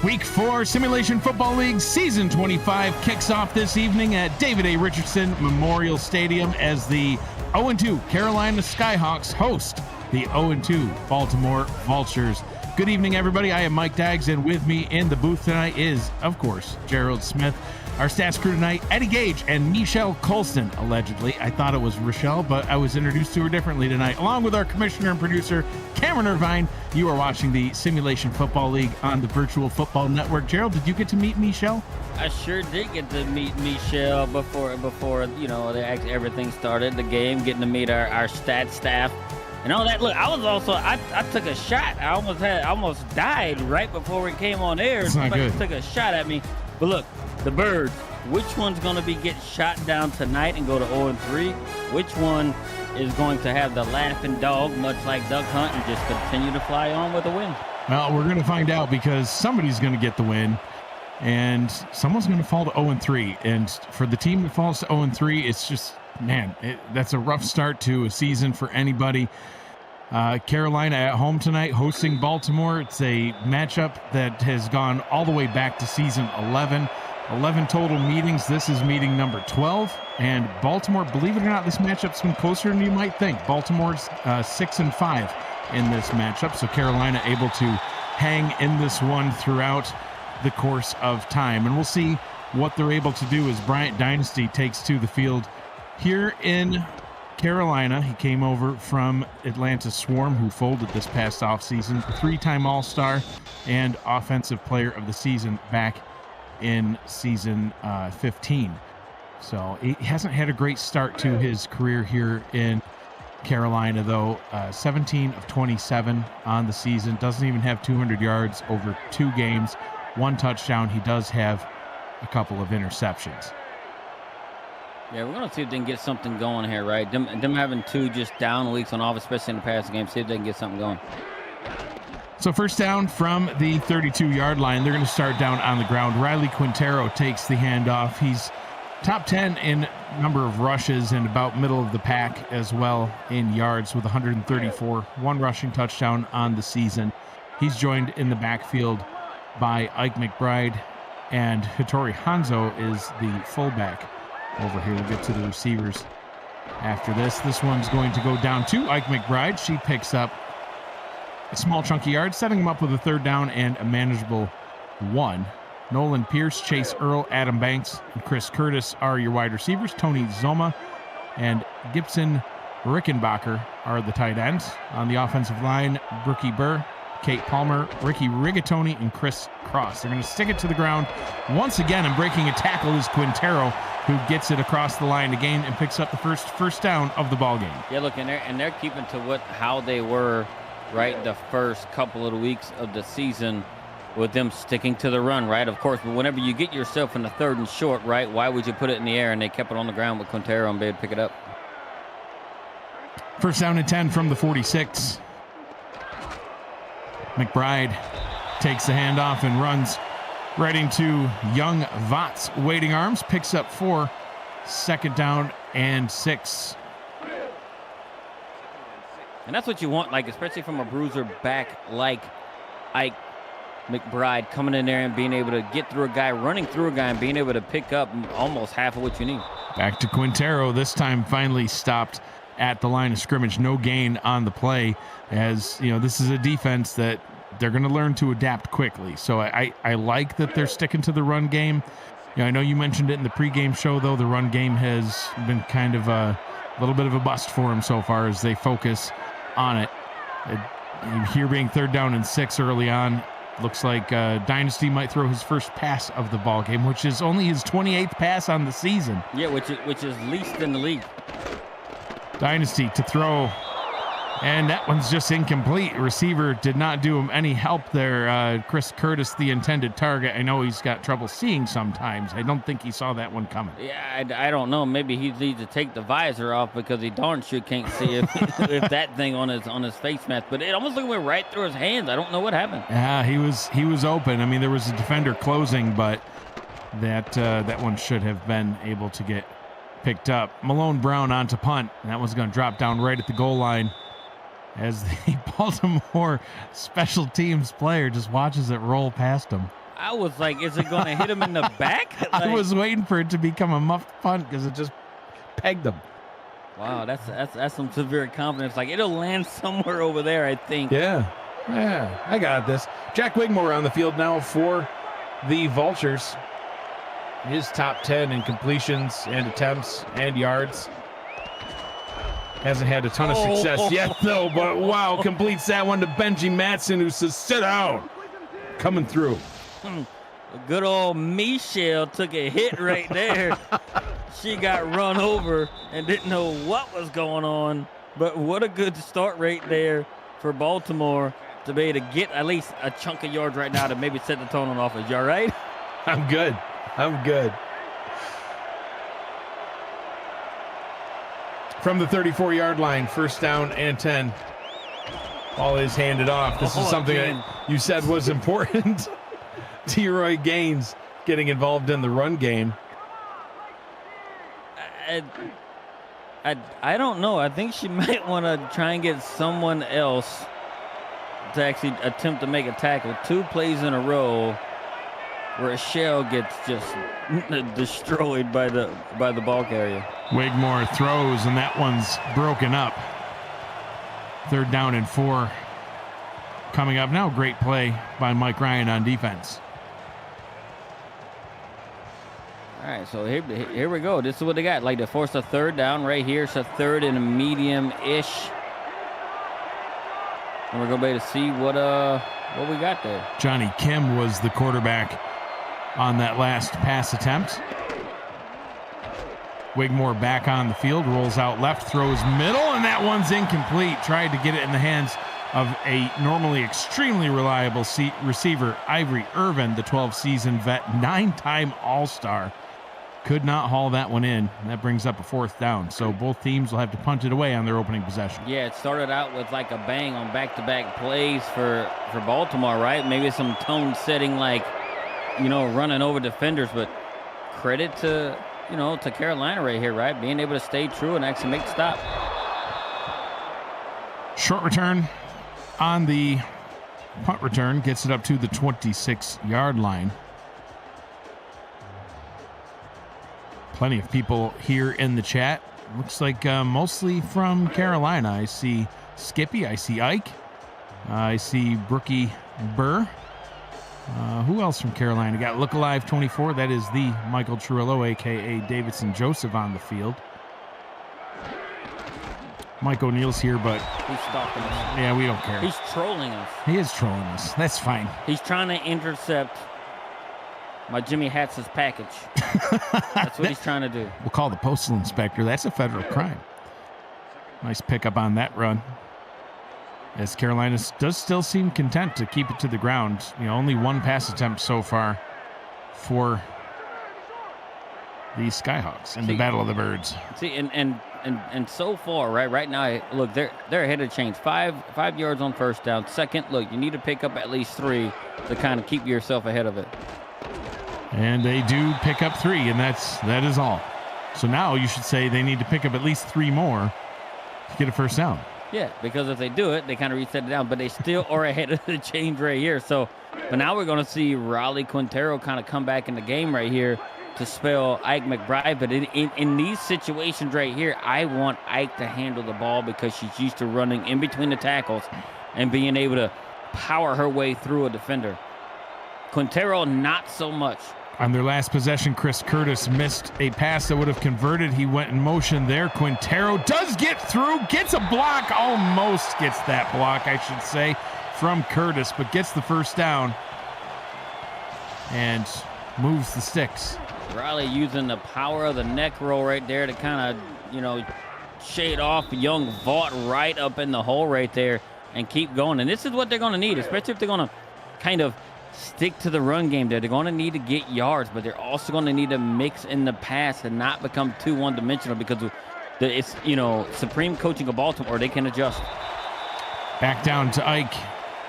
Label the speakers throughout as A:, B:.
A: Week 4 Simulation Football League Season 25 kicks off this evening at David A. Richardson Memorial Stadium as the 0-2 Carolina Skyhawks host the 0-2 Baltimore Vultures. Good evening, everybody. I am Mike Daggs, and with me in the booth tonight is, of course, Gerald Smith. Our stats crew tonight, Eddie Gage and Michelle Colston, allegedly. I thought it was Rochelle, but I was introduced to her differently tonight. Along with our commissioner and producer, Cameron Irvine. You are watching the Simulation Football League on the Virtual Football Network. Gerald, did you get to meet Michelle?
B: I sure did get to meet Michelle before everything started, the game, getting to meet our stat staff and all that. Look, I took a shot. I almost died right before we came on air. Somebody took a shot at me. But look, the birds, which one's going to get shot down tonight and go to 0-3? Which one is going to have the laughing dog, much like Duck Hunt, and just continue to fly on with a win?
A: Well, we're going to find out, because somebody's going to get the win and someone's going to fall to 0-3. And for the team that falls to 0-3, it's just, man, that's a rough start to a season for anybody. Carolina at home tonight hosting Baltimore. It's a matchup that has gone all the way back to season 11 total meetings. This is meeting number 12, and Baltimore, believe it or not, this matchup's been closer than you might think. Baltimore's 6-5 in this matchup, so Carolina able to hang in this one throughout the course of time, and we'll see what they're able to do as Bryant Dynasty takes to the field here in Carolina. He came over from Atlanta Swarm, who folded this past offseason. Three-time All-Star and Offensive Player of the Season back in season 15. So he hasn't had a great start to his career here in Carolina, though. 17 of 27 on the season. Doesn't even have 200 yards over 2 games. 1 touchdown. He does have a couple of interceptions.
B: Yeah, we're going to see if they can get something going here, right? Them having 2 just down weeks on off, especially in the passing game, see if they can get something going.
A: So first down from the 32-yard line. They're going to start down on the ground. Riley Quintero takes the handoff. He's top 10 in number of rushes and about middle of the pack as well in yards with 134, 1 rushing touchdown on the season. He's joined in the backfield by Ike McBride, and Hattori Hanzo is the fullback over here. We'll get to the receivers after this. This one's going to go down to Ike McBride. She picks up a small chunk of yards, setting him up with a 3rd down and a manageable 1. Nolan Pierce, Chase Earl, Adam Banks, and Chris Curtis are your wide receivers. Tony Zoma and Gibson Rickenbacker are the tight ends. On the offensive line, Brookie Burr, Kate Palmer, Ricky Rigatoni, and Chris Cross. They're going to stick it to the ground once again, and breaking a tackle is Quintero, who gets it across the line again and picks up the first down of the ball game.
B: Yeah, look, and they're keeping to how they were, right, the first couple of weeks of the season, with them sticking to the run, right? Of course, but whenever you get yourself in the 3rd and short, right, why would you put it in the air? And they kept it on the ground with Quintero and be able to pick it up.
A: First down and 10 from the 46. McBride takes the handoff and runs right into young Vott's waiting arms, picks up 4, 2nd down and 6.
B: And that's what you want, like, especially from a bruiser back like Ike McBride, coming in there and being able to get through a guy, running through a guy, and being able to pick up almost half of what you need.
A: Back to Quintero, this time finally stopped at the line of scrimmage. No gain on the play, as you know, this is a defense that they're going to learn to adapt quickly. So I like that they're sticking to the run game. You know, I know you mentioned it in the pregame show, though. The run game has been kind of a little bit of a bust for them so far as they focus on it. Here being 3rd down and 6 early on, looks like Dynasty might throw his first pass of the ball game, which is only his 28th pass on the season.
B: Yeah, which is least in the league.
A: Dynasty to throw, and that one's just incomplete. Receiver did not do him any help there. Chris Curtis, the intended target. I know he's got trouble seeing sometimes. I don't think he saw that one coming.
B: Yeah, I don't know. Maybe he needs to take the visor off, because he darn sure can't see if that thing on his face mask. But it almost went right through his hands. I don't know what happened.
A: Yeah, he was open. I mean, there was a defender closing, but that one should have been able to get picked up. Malone Brown on to punt, and that one's going to drop down right at the goal line as the Baltimore special teams player just watches it roll past him.
B: I was like, is it going to hit him in the back?
A: I was waiting for it to become a muffed punt because it just pegged him.
B: Wow, that's some severe confidence. Like, it'll land somewhere over there, I think.
C: Yeah, I got this. Jack Wigmore on the field now for the Vultures. His top 10 in completions and attempts and yards. Hasn't had a ton of success yet, though, but wow, completes that one to Benji Matson, who says, sit down. Coming through.
B: Good old Michelle took a hit right there. She got run over and didn't know what was going on, but what a good start right there for Baltimore to be able to get at least a chunk of yards right now to maybe set the tone on offense. You all right?
C: I'm good. From the 34-yard line, first down and 10. Ball is handed off. This is something that you said was important. T-Roy Gaines getting involved in the run game.
B: I don't know. I think she might want to try and get someone else to actually attempt to make a tackle. 2 plays in a row where a shell gets just destroyed by the ball carrier.
A: Wigmore throws, and that one's broken up. 3rd down and 4 coming up now. Great play by Mike Ryan on defense.
B: All right, so here we go. This is what they got. Like, to force a 3rd down right here. It's a 3rd and a medium-ish. And we're going to be able to see what we got there.
A: Johnny Kim was the quarterback on that last pass attempt. Wigmore back on the field, rolls out left, throws middle, and that one's incomplete. Tried to get it in the hands of a normally extremely reliable receiver, Ivory Irvin, the 12-season vet, 9-time All-Star. Could not haul that one in. That brings up a 4th down. So both teams will have to punt it away on their opening possession.
B: Yeah, it started out with like a bang on back-to-back plays for Baltimore, right? Maybe some tone setting, like, running over defenders, but credit to Carolina right here, right? Being able to stay true and actually make the stop.
A: Short return on the punt return, gets it up to the 26-yard line. Plenty of people here in the chat. Looks like mostly from Carolina. I see Skippy, I see Ike, I see Brookie Burr. Who else from Carolina? Got Look Alive 24. That is the Michael Truillo, a.k.a. Davidson Joseph, on the field. Mike O'Neill's here, but
B: he's stalking us.
A: Yeah, we don't care.
B: He's trolling us.
A: He is trolling us. That's fine.
B: He's trying to intercept my Jimmy Hatz's package. That's what he's trying to do.
A: We'll call the postal inspector. That's a federal crime. Nice pickup on that run. As Carolina does still seem content to keep it to the ground. Only 1 pass attempt so far for the Skyhawks in the Battle of the Birds.
B: See, and so far, right now, look, they're ahead of the chains. 5 yards on first down. Second, look, you need to pick up at least 3 to kind of keep yourself ahead of it.
A: And they do pick up 3, and that is all. So now you should say they need to pick up at least 3 more to get a first down.
B: Yeah, because if they do it, they kind of reset it down, but they still are ahead of the chains right here. So, but now we're going to see Raleigh Quintero kind of come back in the game right here to spell Ike McBride. But in these situations right here, I want Ike to handle the ball because she's used to running in between the tackles and being able to power her way through a defender. Quintero, not so much.
A: On their last possession, Chris Curtis missed a pass that would have converted. He went in motion there. Quintero does get through, gets a block, almost gets that block, I should say, from Curtis, but gets the first down and moves the sticks.
B: Riley using the power of the neck roll right there to kind of, shade off young Vaught right up in the hole right there and keep going. And this is what they're going to need, especially if they're going to kind of stick to the run game there. They're going to need to get yards, but they're also going to need to mix in the pass and not become too one-dimensional because it's, supreme coaching of Baltimore. They can adjust.
A: Back down to Ike,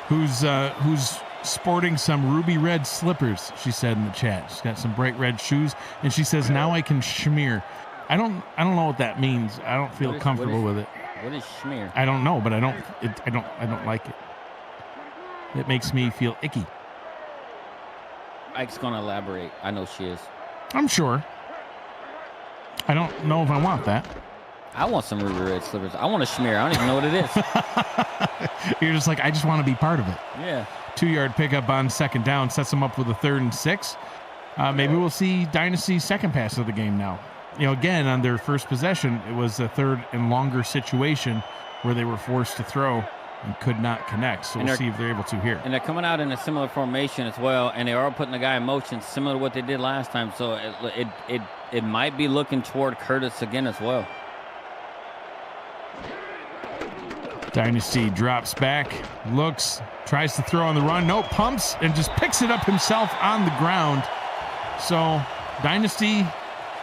A: who's sporting some ruby red slippers, she said in the chat. She's got some bright red shoes, and she says, now I can schmear. I don't know what that means. I don't feel comfortable with it.
B: What is schmear?
A: I don't know, but I don't like it. It makes me feel icky.
B: Ike's gonna elaborate. I know she is.
A: I'm sure. I don't know if I want that.
B: I want some ruby red slippers. I want a schmear. I don't even know what it is.
A: You're just like, I just want to be part of it.
B: Yeah.
A: 2-yard pickup on second down sets them up with a 3rd and 6. Maybe we'll see Dynasty's second pass of the game now. You know, again, on their first possession, it was a 3rd and longer situation where they were forced to throw and could not connect. So we'll see if they're able to here.
B: And they're coming out in a similar formation as well, and they are putting the guy in motion, similar to what they did last time. So it might be looking toward Curtis again as well.
A: Dynasty drops back, looks, tries to throw on the run. No, pumps and just picks it up himself on the ground. So Dynasty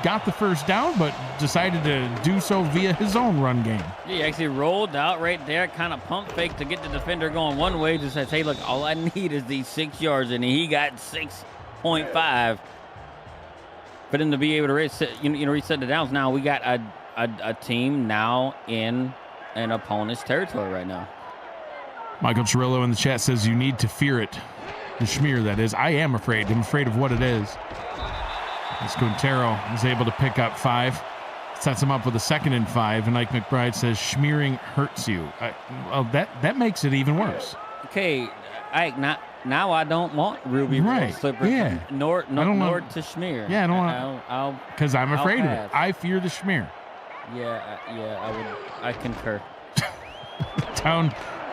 A: got the first down, but decided to do so via his own run game.
B: He actually rolled out right there, kind of pump fake to get the defender going one way. Just says, hey, look, all I need is these 6 yards, and he got 6.5 for them to be able to reset the downs. Now we got a team now in an opponent's territory right now.
A: Michael Chirillo in the chat says you need to fear it. The schmear, that is. I am afraid. I'm afraid of what it is. As Quintero is able to pick up 5. Sets him up with a 2nd and 5. And Ike McBride says schmearing hurts you. Well, that makes it even worse.
B: Okay, Ike, now I don't want ruby red slippers.
A: Yeah.
B: Nor to schmear.
A: Yeah, I don't want, because I'm afraid of it. I fear the schmear.
B: Yeah, I concur.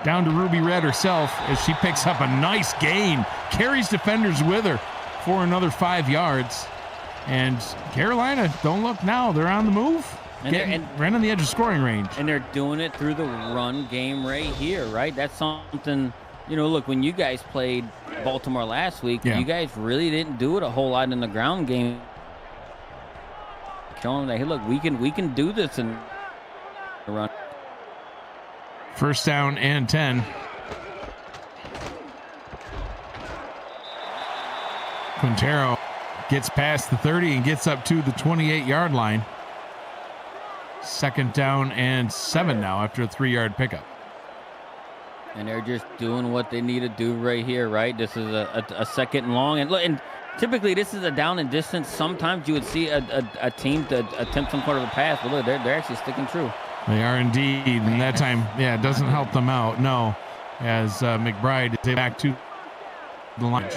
A: Down to Ruby Red herself as she picks up a nice gain, carries defenders with her for another 5 yards. And Carolina, don't look now, they're on the move, right on the edge of scoring range.
B: And they're doing it through the run game right here, right? That's something, look, when you guys played Baltimore last week, you guys really didn't do it a whole lot in the ground game. Showing them that, hey, look, we can do this in the run.
A: First down and 10. Quintero gets past the 30 and gets up to the 28-yard line. Second down and 7 now after a 3-yard pickup.
B: And they're just doing what they need to do right here, right? This is a 2nd and long. And look, and typically this is a down and distance. Sometimes you would see a team to attempt some sort of a pass, but look, they're actually sticking true.
A: They are indeed, and that time, it doesn't help them out. No, as McBride is back to the line.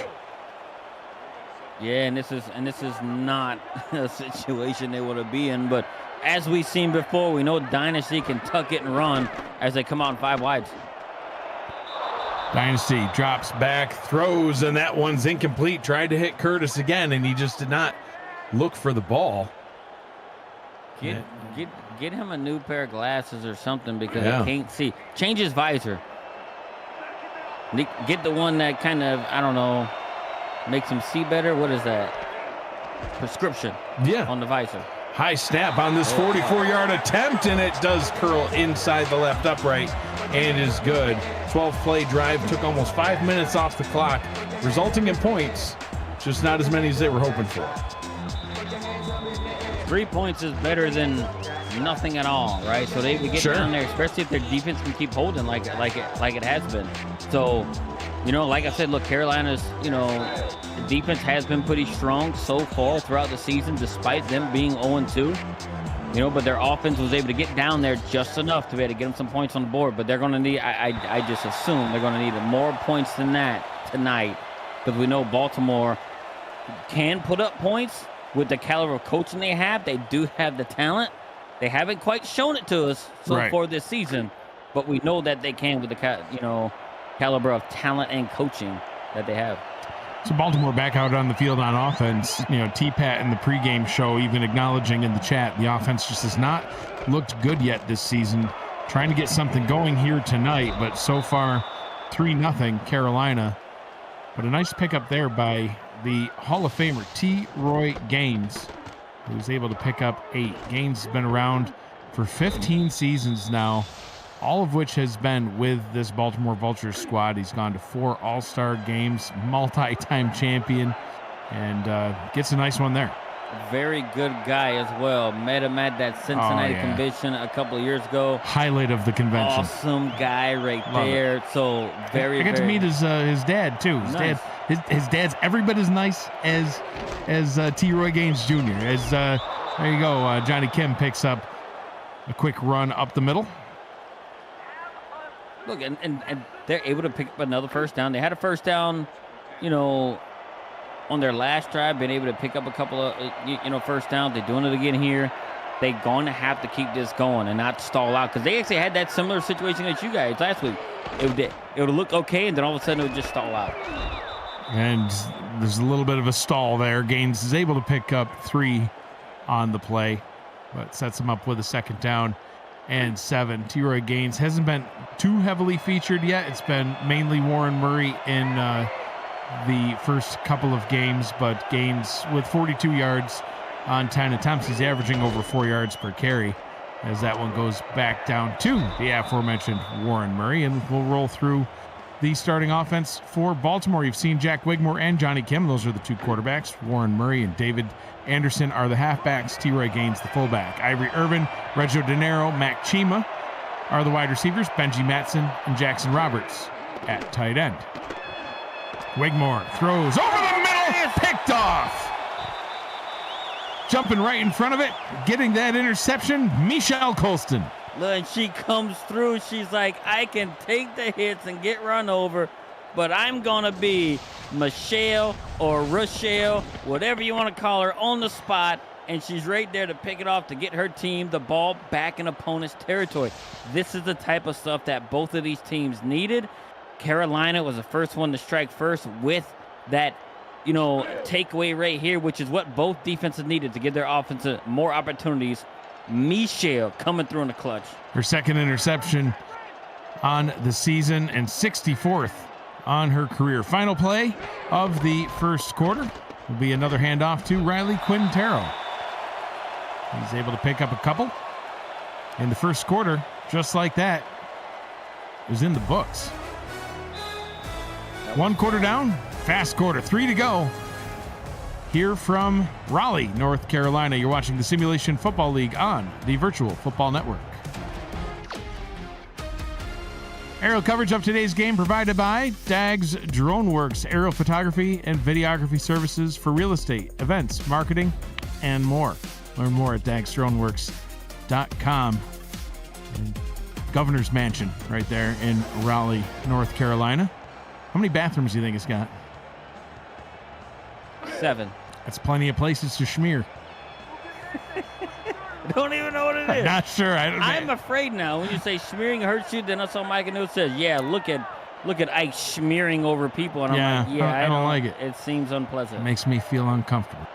B: Yeah, and this is not a situation they want to be in. But as we've seen before, we know Dynasty can tuck it and run as they come out in 5 wides.
C: Dynasty drops back, throws, and that one's incomplete. Tried to hit Curtis again, and he just did not look for the ball.
B: Get him a new pair of glasses or something, because I can't see. Change his visor. Get the one that kind of, I don't know, makes him see better. What is that? Prescription. On the visor.
C: High snap on this 44-yard attempt, and it does curl inside the left upright and is good. 12-play drive took almost 5 minutes off the clock, resulting in points, just not as many as they were hoping for.
B: 3 points is better than nothing at all, right? So they get down there, especially if their defense can keep holding like it has been. So, like I said, look, Carolina's, defense has been pretty strong so far throughout the season, despite them being 0-2. But their offense was able to get down there just enough to be able to get them some points on the board. But they're going to need, I just assume they're going to need more points than that tonight, because we know Baltimore can put up points with the caliber of coaching they have. They do have the talent. They haven't quite shown it to us so far this season, but we know that they can with the caliber of talent and coaching that they have.
A: So Baltimore back out on the field on offense. T-Pat in the pregame show even acknowledging in the chat the offense just has not looked good yet this season. Trying to get something going here tonight, but so far 3-0 Carolina. But a nice pickup there by the Hall of Famer T. Roy Gaines, who was able to pick up 8. Gaines has been around for 15 seasons now, all of which has been with this Baltimore Vultures squad. He's gone to 4 All-Star games, multi-time champion, and gets a nice one there.
B: very good guy as well. Met him at that Cincinnati convention a couple of years ago.
A: Highlight of the convention.
B: Awesome guy right
A: Love
B: there.
A: it.
B: So
A: I got to meet his dad too. His dad's every bit as nice as T. Roy Gaines Jr. There you go. Johnny Kim picks up a quick run up the middle.
B: Look, and they're able to pick up another first down. They had a first down, on their last drive, been able to pick up a couple of, first downs. They're doing it again here. They're going to have to keep this going and not stall out, because they actually had that similar situation as you guys last week. It would look okay, and then all of a sudden it would just stall out.
A: And there's a little bit of a stall there. Gaines is able to pick up 3 on the play, but sets him up with a second down and 7. T. Roy Gaines hasn't been too heavily featured yet. It's been mainly Warren Murray in the first couple of games, but Gaines with 42 yards on 10 attempts. He's averaging over 4 yards per carry, as that one goes back down to the aforementioned Warren Murray. And we'll roll through the starting offense for Baltimore. You've seen Jack Wigmore and Johnny Kim. Those are the 2 quarterbacks. Warren Murray and David Anderson are the halfbacks. T. Roy Gaines, the fullback. Ivory Irvin, Reggio De Niro, Mac Chima are the wide receivers. Benji Matson and Jackson Roberts at tight end. Wigmore throws over the middle, picked off. Jumping right in front of it, getting that interception, Michelle Colston.
B: Look, she comes through. She's like, I can take the hits and get run over, but I'm going to be Michelle or Rochelle, whatever you want to call her, on the spot, and she's right there to pick it off to get her team the ball back in opponent's territory. This is the type of stuff that both of these teams needed. Carolina was the first one to strike first with that, takeaway right here, which is what both defenses needed to give their offense more opportunities. Michelle coming through in the clutch.
A: Her second interception on the season and 64th on her career. Final play of the first quarter will be another handoff to Riley Quintero. He's able to pick up a couple in the first quarter, just like that. It was in the books. 1 quarter down, fast quarter, 3 to go. Here from Raleigh, North Carolina, you're watching the Simulation Football League on the Virtual Football Network. Aerial coverage of today's game provided by Dags DroneWorks, aerial photography and videography services for real estate, events, marketing, and more. Learn more at dagsdroneworks.com. Governor's Mansion right there in Raleigh, North Carolina. How many bathrooms do you think it's got?
B: 7.
A: That's plenty of places to schmear.
B: Don't even know what it is.
A: Not sure.
B: I'm afraid now. When you say smearing hurts you, then I saw Mike and News says, yeah, look at Ike smearing over people. And I'm like, yeah,
A: I don't like it.
B: It seems unpleasant.
A: It makes me feel uncomfortable.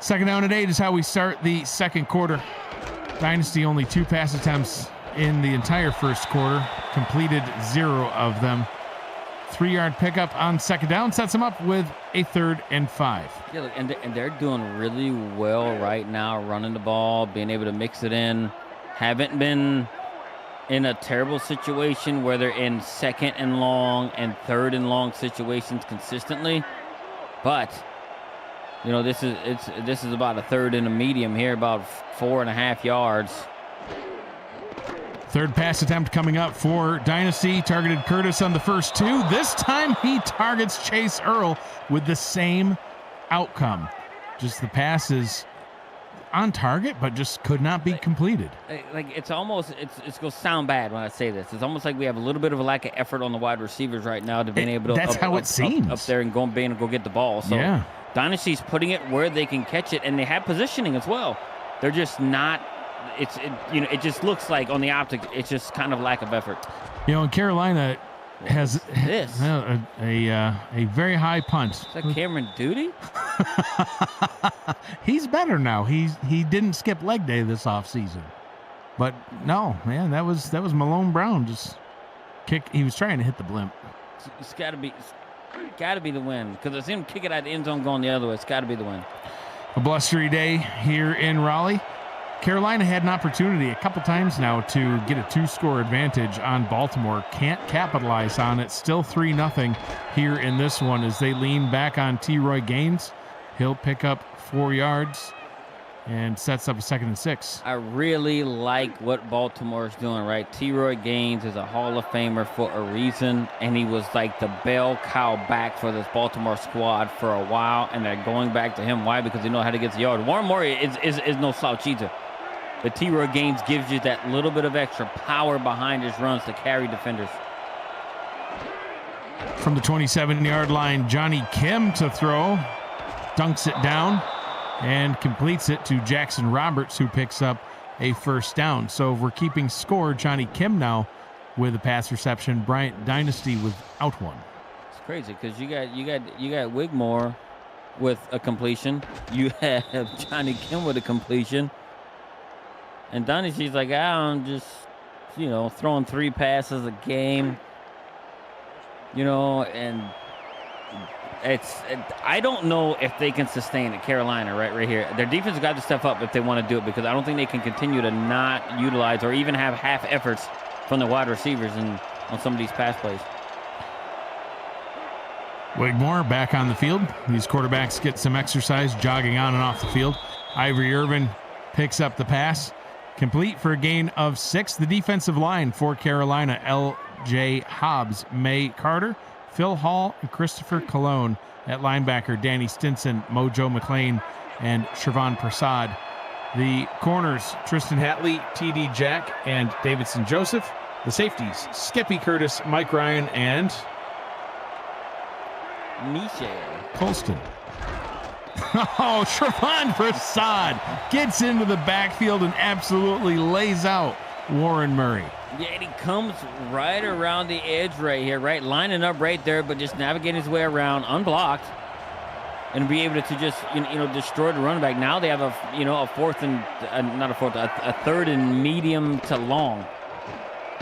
A: Second down and 8 is how we start the second quarter. Dynasty only 2 pass attempts in the entire first quarter. Completed 0 of them. 3-yard pickup on second down sets them up with a 3rd and 5.
B: Yeah, look, and they're doing really well right now, running the ball, being able to mix it in. Haven't been in a terrible situation where they're in 2nd and long and 3rd and long situations consistently. But this is about a 3rd and a medium here, about 4.5 yards.
A: 3rd pass attempt coming up for Dynasty. Targeted Curtis on the first 2. This time he targets Chase Earl with the same outcome. Just the pass is on target, but just could not be completed.
B: It's going to sound bad when I say this. It's almost like we have a little bit of a lack of effort on the wide receivers right now to being able to
A: that's how it seems.
B: Up there and being able to go get the ball. So
A: yeah.
B: Dynasty's putting it where they can catch it, and they have positioning as well. They're just not. It just looks like on the optic, it's just kind of lack of effort.
A: And Carolina has
B: this
A: a very high punt.
B: Is that Cameron Duty?
A: He's better now. He didn't skip leg day this offseason. But no, man, that was Malone Brown just kick. He was trying to hit the blimp.
B: It's got to be the win, because I see him kick it out the end zone going the other way. It's got to be the win.
A: A blustery day here in Raleigh. Carolina had an opportunity a couple times now to get a 2-score advantage on Baltimore. Can't capitalize on it. Still 3-0 here in this one as they lean back on T. Roy Gaines. He'll pick up 4 yards and sets up a 2nd and 6.
B: I really like what Baltimore's doing, right? T-Roy Gaines is a Hall of Famer for a reason, and he was like the bell cow back for this Baltimore squad for a while, and they're going back to him. Why? Because they know how to get the yard. Warren Murray is no slouch either, but T-Roy Gaines gives you that little bit of extra power behind his runs to carry defenders.
A: From the 27-yard line, Johnny Kim to throw, dunks it down, and completes it to Jackson Roberts, who picks up a 1st down. So if we're keeping score, Johnny Kim now with a pass reception, Bryant Dynasty without one.
B: It's crazy because you got Wigmore with a completion, you have Johnny Kim with a completion, and Dynasty's like, I'm just throwing 3 passes a game, and I don't know if they can sustain it. Carolina, right here. Their defense has got to step up if they want to do it, because I don't think they can continue to not utilize or even have half efforts from the wide receivers on some of these pass plays.
A: Wigmore back on the field. These quarterbacks get some exercise jogging on and off the field. Ivory Irvin picks up the pass, complete for a gain of 6. The defensive line for Carolina, L.J. Hobbs, May Carter, Phil Hall, and Christopher Colon. At linebacker, Danny Stinson, Mojo McLean, and Shervon Prasad. The corners, Tristan Hatley, T.D. Jack, and Davidson Joseph. The safeties, Skippy Curtis, Mike Ryan, and
B: Michelle
A: Colston. Oh, Shervon Prasad gets into the backfield and absolutely lays out Warren Murray.
B: Yeah, and he comes right around the edge right here, right? Lining up right there, but just navigating his way around, unblocked, and be able to just, destroy the running back. Now they have a 3rd and medium to long.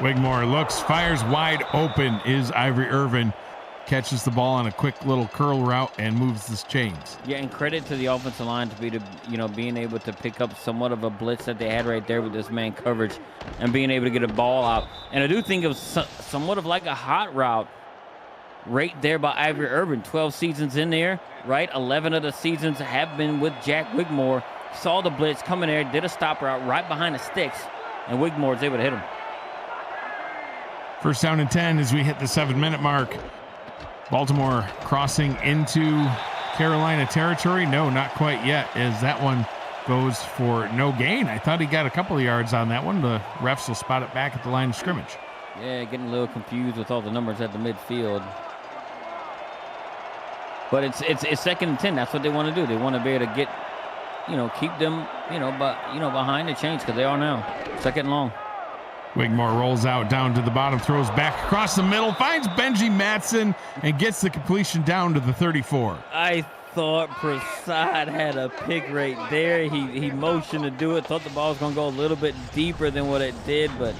A: Wigmore looks, fires wide open, is Ivory Irvin. Catches the ball on a quick little curl route and moves the chains.
B: Yeah, and credit to the offensive line to being able to pick up somewhat of a blitz that they had right there with this man coverage and being able to get a ball out. And I do think it was somewhat of like a hot route right there by Ivory Irvin. 12 seasons in there, right? 11 of the seasons have been with Jack Wigmore. Saw the blitz coming there, did a stop route right behind the sticks, and Wigmore was able to hit him.
A: 1st down and 10 as we hit the 7-minute mark. Baltimore crossing into Carolina territory. No, not quite yet, as that one goes for no gain. I thought he got a couple of yards on that one. The refs will spot it back at the line of scrimmage.
B: Yeah, getting a little confused with all the numbers at the midfield. But it's 2nd and 10. That's what they want to do. They want to be able to get, keep them, behind the chains, because they are now 2nd and long.
A: Wigmore rolls out down to the bottom, throws back across the middle, finds Benji Matson, and gets the completion down to the 34.
B: I thought Prasad had a pick right there. He motioned to do it, thought the ball was going to go a little bit deeper than what it did, but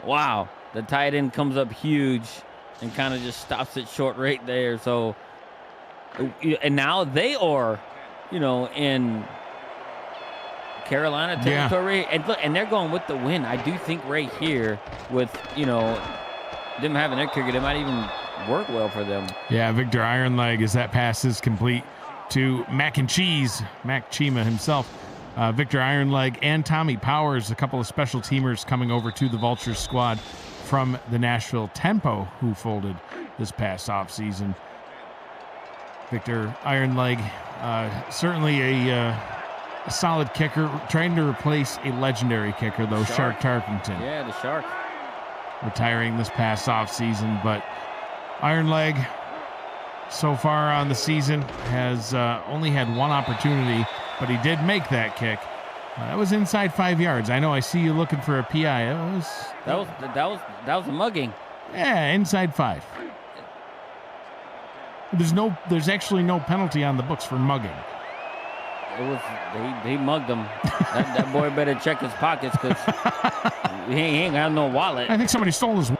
B: wow, the tight end comes up huge and kind of just stops it short right there. So, and now they are, in Carolina territory, and look, and they're going with the win. I do think right here with them having their kicker, they might even work well for them.
A: Yeah, Victor Ironleg, as that pass is complete to Mac Chima himself. Victor Ironleg and Tommy Powers, a couple of special teamers coming over to the Vultures squad from the Nashville Tempo, who folded this past offseason. Victor Ironleg, certainly a solid kicker, trying to replace a legendary kicker, though, Shark Tarkington.
B: Yeah, the Shark.
A: Retiring this past offseason, but Ironleg, so far on the season, has only had one opportunity, but he did make that kick. That was inside 5 yards. I know I see you looking for a PI.
B: That was a mugging.
A: Yeah, inside 5. There's actually no penalty on the books for mugging.
B: He mugged him. that boy better check his pockets, because he ain't got no wallet.
A: I think somebody stole his.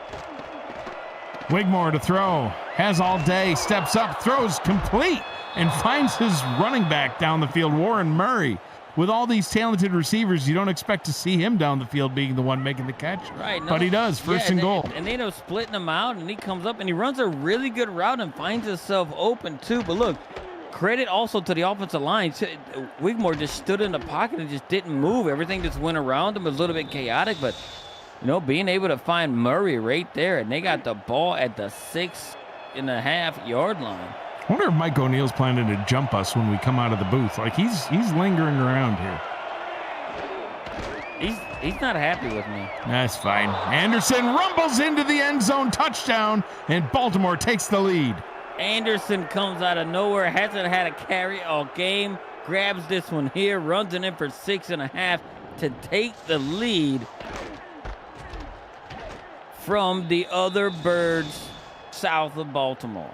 A: Wigmore to throw. Has all day. Steps up. Throws complete. And finds his running back down the field, Warren Murray. With all these talented receivers, you don't expect to see him down the field being the one making the catch.
B: Right. No,
A: but he does. First and goal.
B: And they end up splitting him out, and he comes up, and he runs a really good route and finds himself open, too. But look, credit also to the offensive line. Wigmore just stood in the pocket and just didn't move. Everything just went around him. It was a little bit chaotic, but being able to find Murray right there, and they got the ball at the 6.5-yard line.
A: I wonder if Mike O'Neill's planning to jump us when we come out of the booth. Like he's lingering around here.
B: He's not happy with me.
A: That's fine. Anderson rumbles into the end zone, touchdown, and Baltimore takes the lead.
B: Anderson comes out of nowhere, hasn't had a carry all game, grabs this one here, runs it in for 6.5 to take the lead from the other birds south of Baltimore.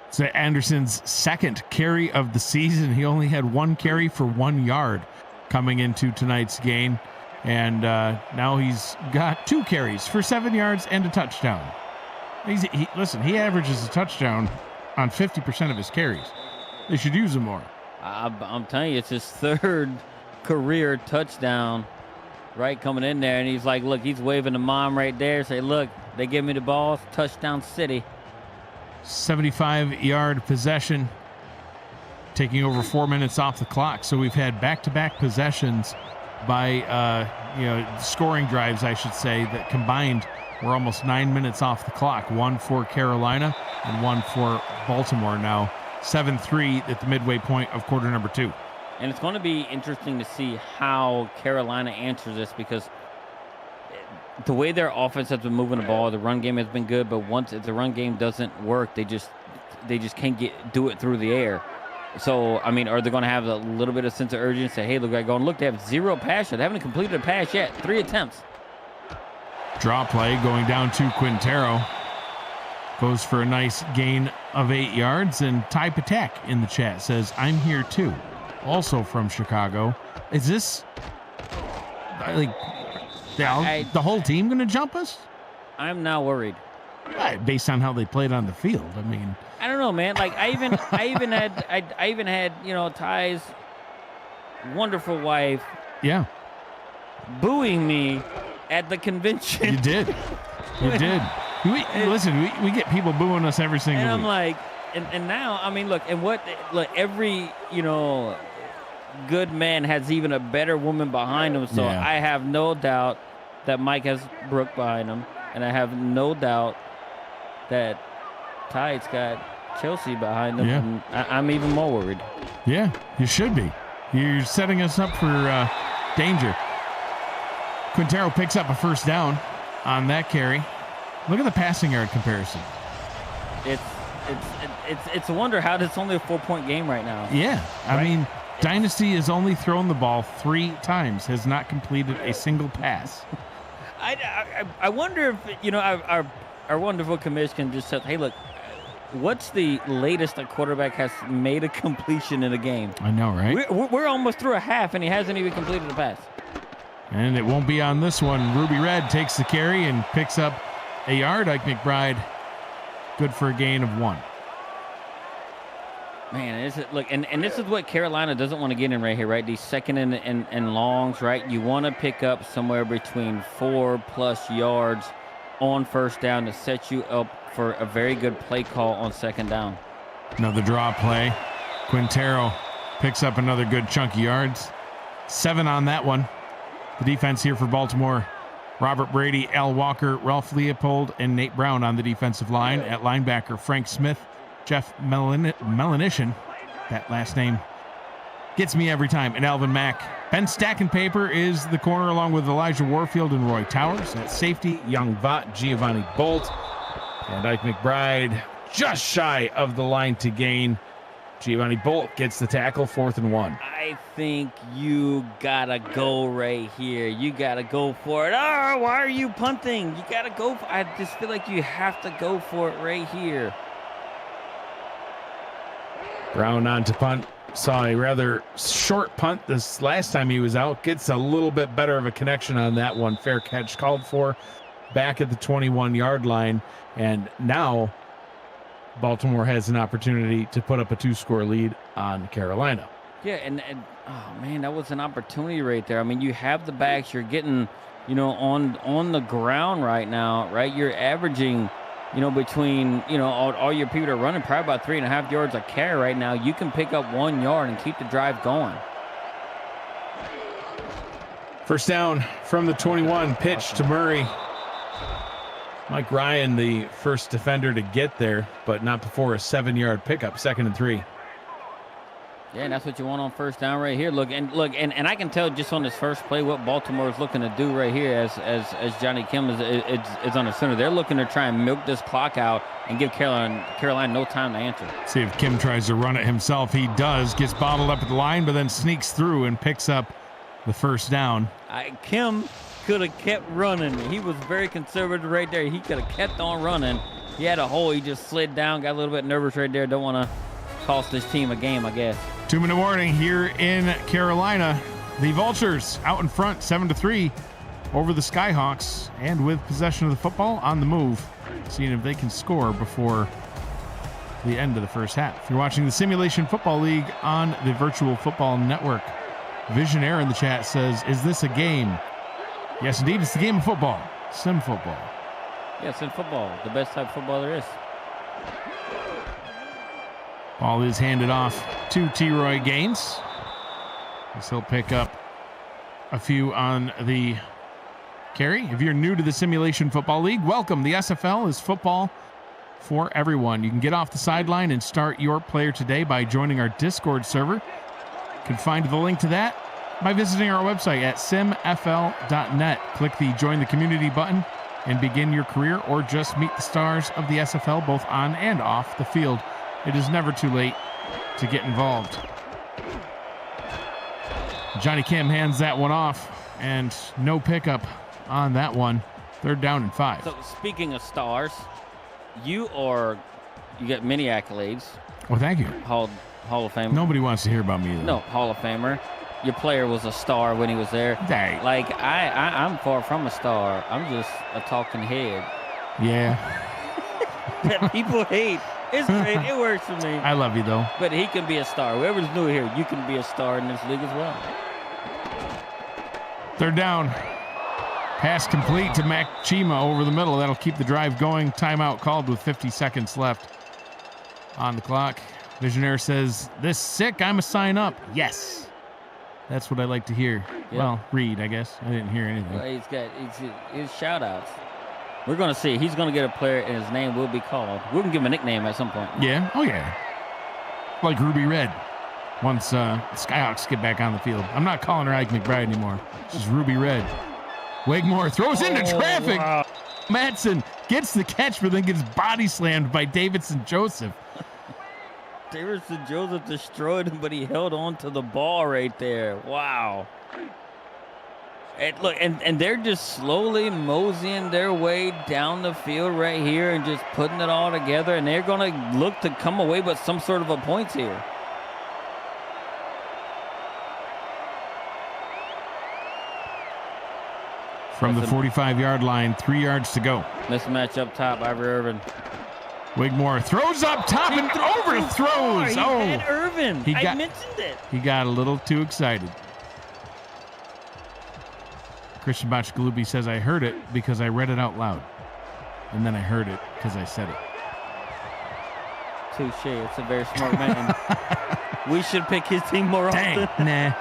A: It's Anderson's second carry of the season. He only had one carry for 1 yard coming into tonight's game. And now he's got 2 carries for 7 yards and a touchdown. Listen, he averages a touchdown on 50% of his carries. They should use him more.
B: I'm telling you, it's his 3rd career touchdown right coming in there. And he's like, look, he's waving to mom right there. Say, look, they give me the ball. Touchdown city.
A: 75-yard possession, taking over 4 minutes off the clock. So we've had back-to-back possessions by, scoring drives, I should say, that combined were almost 9 minutes off the clock. One for Carolina and one for Baltimore now. 7-3 at the midway point of quarter number 2.
B: And it's going to be interesting to see how Carolina answers this, because the way their offense has been moving the ball, the run game has been good, but once the run game doesn't work, they just can't do it through the air. So, I mean, are they going to have a little bit of sense of urgency? Say, hey, look, they have 0 pass yet. They haven't completed a pass yet. 3 attempts.
A: Draw play going down to Quintero. Goes for a nice gain of 8 yards. And Ty Patek in the chat says, I'm here too. Also from Chicago. Is this the whole team going to jump us?
B: I'm now worried.
A: Based on how they played on the field. I mean,
B: I don't know, man. Like I even had Ty's wonderful wife.
A: Yeah.
B: Booing me at the convention.
A: You did. Listen, we get people booing us every single week.
B: And I'm like, and now, I mean, look, every, good man has even a better woman behind him. So
A: Yeah.
B: I have no doubt that Mike has Brooke behind him. And I have no doubt that Ty's got Chelsea behind him.
A: Yeah.
B: And I'm even more worried.
A: Yeah, you should be. You're setting us up for danger. Quintero picks up a first down on that carry. Look at the passing yard comparison.
B: It's a wonder how it's only a 4-point game right now.
A: Yeah,
B: Right?
A: I mean, Dynasty has only thrown the ball 3 times, has not completed a single pass.
B: I wonder if our wonderful commission just said, hey, look, what's the latest a quarterback has made a completion in a game?
A: I know, right?
B: We're almost through a half, and he hasn't even completed a pass.
A: And it won't be on this one. Ruby Red takes the carry and picks up a yard. Ike McBride, good for a gain of 1.
B: Man, and this is what Carolina doesn't want to get in right here, right? These second and longs, right? You want to pick up somewhere between 4+ yards on first down to set you up for a very good play call on second down.
A: Another draw play. Quintero picks up another good chunk of yards. 7 on that one. The defense here for Baltimore: Robert Brady, Al Walker, Ralph Leopold, and Nate Brown on the defensive line. At linebacker, Frank Smith, Jeff Melanishin. That last name gets me every time. And Alvin Mack. Ben Stackenpaper is the corner, along with Elijah Warfield and Roy Towers. At safety, Young Vaught, Giovanni Bolt, and Ike McBride just shy of the line to gain. Giovanni Bolt gets the tackle, 4th and 1.
B: I think you gotta go right here. You gotta go for it. Oh, why are you punting? You gotta go. I just feel like you have to go for it right here.
A: Brown on to punt. Saw a rather short punt this last time he was out. Gets a little bit better of a connection on that one. Fair catch called for back at the 21-yard line. And now Baltimore has an opportunity to put up a 2-score lead on Carolina.
B: Yeah, and oh man, that was an opportunity right there. I mean, you have the backs. You're getting, on the ground right now, right? You're averaging between, all your people are running probably about 3.5 yards a carry right now. You can pick up 1 yard and keep the drive going.
C: First down from the 21, pitch to Murray. Mike Ryan, the first defender to get there, but not before a 7-yard pickup, 2nd and 3.
B: Yeah, and that's what you want on first down right here. Look, and I can tell just on this first play what Baltimore is looking to do right here as Johnny Kim is on the center. They're looking to try and milk this clock out and give Carolina no time to answer.
A: See if Kim tries to run it himself. He does, gets bottled up at the line, but then sneaks through and picks up the first down.
B: Kim could have kept running. He was very conservative right there. He could have kept on running. He had a hole. He just slid down, got a little bit nervous right there. Don't want to cost his team a game, I guess.
A: 2-minute warning here in Carolina. The Vultures out in front, 7-3 over the Skyhawks, and with possession of the football on the move, seeing if they can score before the end of the first half. You're watching the Simulation Football League on the Virtual Football Network. Visionaire in the chat says, is this a game? Yes, indeed, it's the game of football. Sim football.
B: Yeah, sim football, the best type of football there is.
A: Ball is handed off to T-Roy Gaines. He'll pick up a few on the carry. If you're new to the Simulation Football League, welcome. The SFL is football for everyone. You can get off the sideline and start your player today by joining our Discord server. You can find the link to that by visiting our website at simfl.net. Click the Join the Community button and begin your career, or just meet the stars of the SFL both on and off the field. It is never too late to get involved. Johnny Kim hands that one off, and no pickup on that one. 3rd down and 5.
B: So speaking of stars, you get many accolades.
A: Well, thank you.
B: Hall of Famer.
A: Nobody wants to hear about me, though.
B: No, Hall of Famer. Your player was a star when he was there.
A: Dang.
B: Like, I'm far from a star. I'm just a talking head.
A: Yeah.
B: That people hate. It's great. It works for me.
A: I love you, though.
B: But he can be a star. Whoever's new here, you can be a star in this league as well.
A: 3rd down. Pass complete to Mac Chima over the middle. That'll keep the drive going. Timeout called with 50 seconds left on the clock. Visionaire says, this sick, I'm a sign up. Yes. That's what I like to hear. Yep. Well, read, I guess. I didn't hear anything.
B: Well, he's got his shout-outs. We're going to see. He's going to get a player, and his name will be called. We're going to give him a nickname at some point.
A: Yeah? Oh, yeah. Like Ruby Red. Once Skyhawks get back on the field. I'm not calling her Ike McBride anymore. She's Ruby Red. Wigmore throws into traffic. Wow. Madsen gets the catch, but then gets body slammed by Davidson Joseph.
B: Davidson Joseph destroyed him, but he held on to the ball right there. Wow. And look, and they're just slowly moseying their way down the field right here and just putting it all together, and they're going to look to come away with some sort of a points here.
A: From the 45-yard line, 3 yards to go.
B: Mismatch up top, Ivory Irvin.
A: Wigmore throws up top and overthrows.
B: He had Irvin. I mentioned it.
A: He got a little too excited. Christian Bachgalubi says, I heard it because I read it out loud. And then I heard it because I said it.
B: Touche. It's a very smart man. We should pick his team more often.
A: Nah.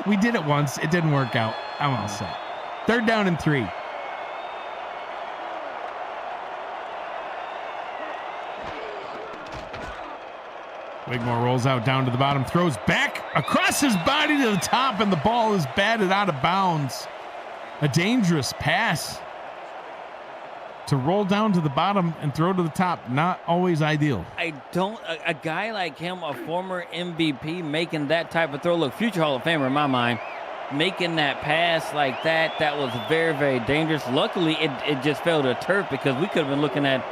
A: We did it once. It didn't work out. I'm all set. 3rd down and 3. Wigmore rolls out down to the bottom, throws back across his body to the top, and the ball is batted out of bounds. A dangerous pass to roll down to the bottom and throw to the top. Not always ideal.
B: A guy like him, a former MVP, making that type of throw. Look, future Hall of Famer in my mind, making that pass like that was very, very dangerous. Luckily, it just fell to turf because we could have been looking at,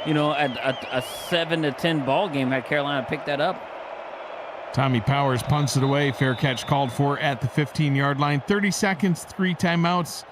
B: a 7-10 ball game had Carolina picked that up.
A: Tommy Powers punts it away. Fair catch called for at the 15-yard line. 30 seconds, 3 timeouts.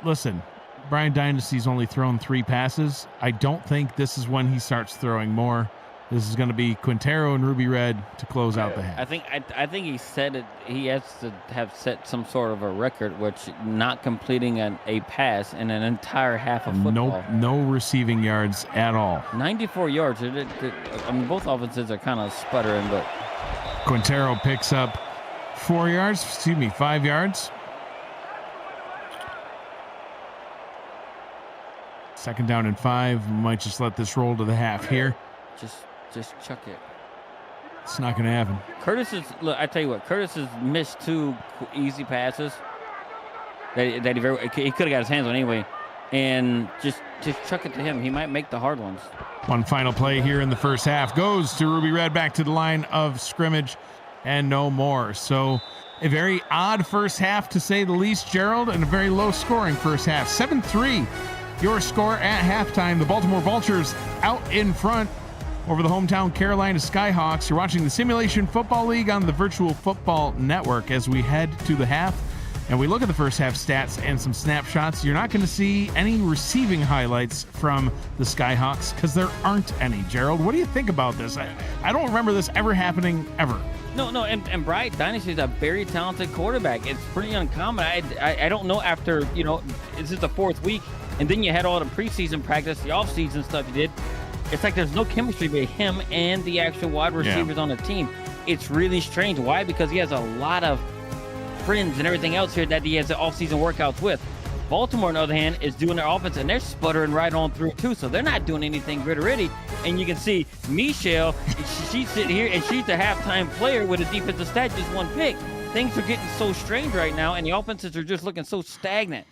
A: Listen, Brian Dynasty's only thrown 3 passes. I don't think this is when he starts throwing more. This is going to be Quintero and Ruby Red to close out the half.
B: I think he said it. He has to have set some sort of a record, which not completing a pass in an entire half of football.
A: No receiving yards at all.
B: 94 yards. I mean, both offenses are kind of sputtering, but
A: Quintero picks up 5 yards. Second down and 5. We might just let this roll to the half here.
B: Just chuck it.
A: It's not going to happen.
B: I tell you what, Curtis has missed 2 easy passes that he could have got his hands on anyway. And just chuck it to him. He might make the hard ones.
A: One final play here in the first half goes to Ruby Red, back to the line of scrimmage, and no more. So a very odd first half, to say the least, Gerald, and a very low scoring first half. 7-3, your score at halftime. The Baltimore Vultures out in front over the hometown Carolina Skyhawks. You're watching the Simulation Football League on the Virtual Football Network as we head to the half. And we look at the first half stats and some snapshots. You're not going to see any receiving highlights from the Skyhawks because there aren't any. Gerald, what do you think about this? I don't remember this ever happening, ever.
B: No, and Bright Dynasty is a very talented quarterback. It's pretty uncommon. I don't know, after, this is the 4th week, and then you had all the preseason practice, the offseason stuff you did. It's like there's no chemistry between him and the actual wide receivers on the team. It's really strange. Why? Because he has a lot of friends and everything else here that he has the offseason workouts with. Baltimore, on the other hand, is doing their offense, and they're sputtering right on through, too. So they're not doing anything gritty. And you can see Michelle, she's sitting here, and she's the halftime player with a defensive stat, just 1 pick. Things are getting so strange right now, and the offenses are just looking so stagnant.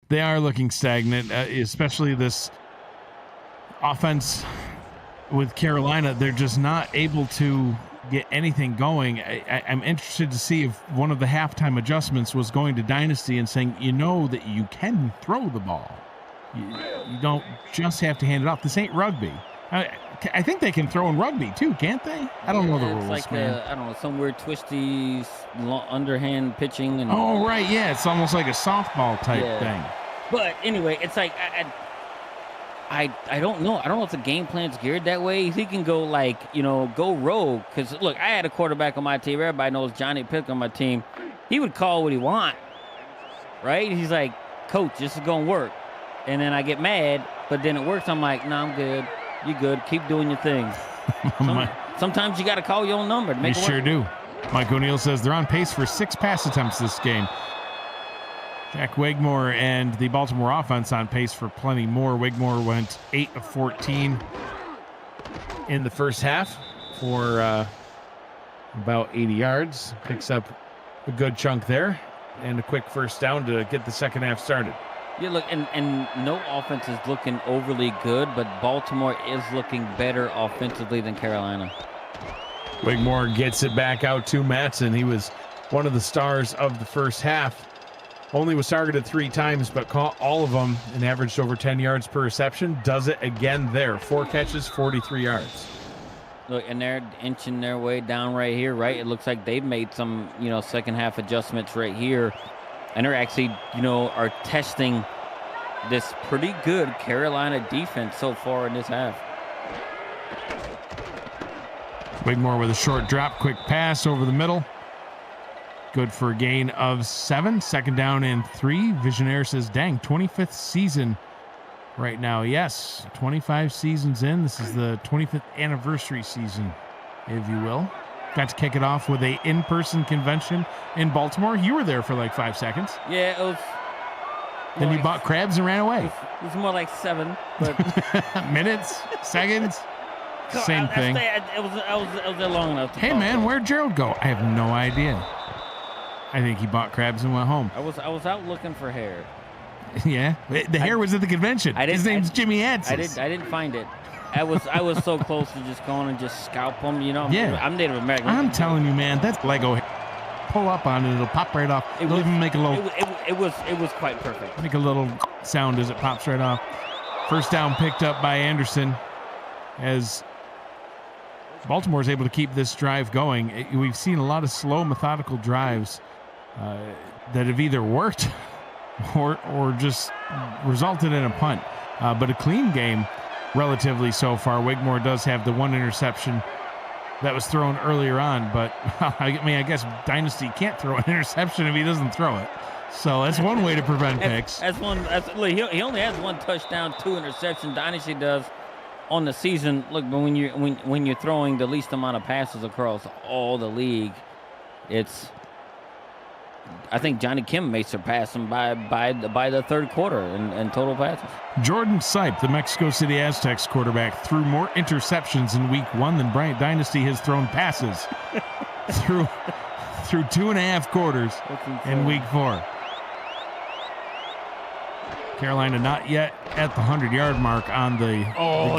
A: They are looking stagnant, especially this offense with Carolina. They're just not able to get anything going. I'm interested to see if one of the halftime adjustments was going to Dynasty and saying, that you can throw the ball. You don't just have to hand it off. This ain't rugby. I think they can throw in rugby too, can't they? I don't know the rules,
B: like
A: man.
B: I don't know, some weird twisty underhand pitching. And
A: oh, right, yeah. It's almost like a softball type thing.
B: But anyway, it's like I don't know. I don't know if the game plan's geared that way. He can go go rogue. Because, look, I had a quarterback on my team. Everybody knows Johnny Pick on my team. He would call what he want, right? He's like, Coach, this is going to work. And then I get mad, but then it works. I'm like, I'm good. You good. Keep doing your thing. Sometimes you got to call your own number to make it work.
A: You sure do. Mike O'Neill says they're on pace for 6 pass attempts this game. Jack Wigmore and the Baltimore offense on pace for plenty more. Wigmore went 8 of 14 in the first half for about 80 yards. Picks up a good chunk there and a quick first down to get the second half started.
B: Yeah, look, and no offense is looking overly good, but Baltimore is looking better offensively than Carolina.
A: Wigmore gets it back out to Matson. He was one of the stars of the first half. Only was targeted 3 times, but caught all of them and averaged over 10 yards per reception. Does it again there. 4 catches, 43 yards.
B: Look, and they're inching their way down right here, right? It looks like they've made some, second half adjustments right here. And they're actually, are testing this pretty good Carolina defense so far in this half.
A: Wigmore with a short drop, quick pass over the middle. Good for a gain of 7. Second down and 3. Visionaire says, dang, 25th season right now. Yes, 25 seasons in. This is the 25th anniversary season, if you will. Got to kick it off with a in-person convention in Baltimore. You were there for like 5 seconds.
B: Yeah, it was.
A: Then you bought crabs and ran away.
B: It was more like 7, but
A: minutes, seconds, same thing.
B: I was there long enough.
A: Hey man, where'd Gerald go? I have no idea. I think he bought crabs and went home.
B: I was out looking for hair.
A: Yeah, the hair was at the convention. His name's Jimmy Hansen.
B: I didn't find it. I was so close to just going and just scalp them.
A: Yeah.
B: I'm Native American.
A: I'm telling you, man, that's Lego. Pull up on it, it'll pop right off. It'll even make a little.
B: It was quite perfect.
A: Make a little sound as it pops right off. First down picked up by Anderson, as Baltimore is able to keep this drive going. We've seen a lot of slow, methodical drives that have either worked or just resulted in a punt. But a clean game relatively so far. Wigmore does have the one interception that was thrown earlier on, but I guess Dynasty can't throw an interception if he doesn't throw it. So that's one way to prevent picks.
B: Look, he only has 1 touchdown, 2 interceptions. Dynasty does on the season. Look, but when you're throwing the least amount of passes across all the league, I think Johnny Kim may surpass him by the third quarter in total passes.
A: Jordan Sipe, the Mexico City Aztecs quarterback, threw more interceptions in week 1 than Bryant Dynasty has thrown passes through 2.5 quarters in week 4. Carolina not yet at the 100-yard mark on the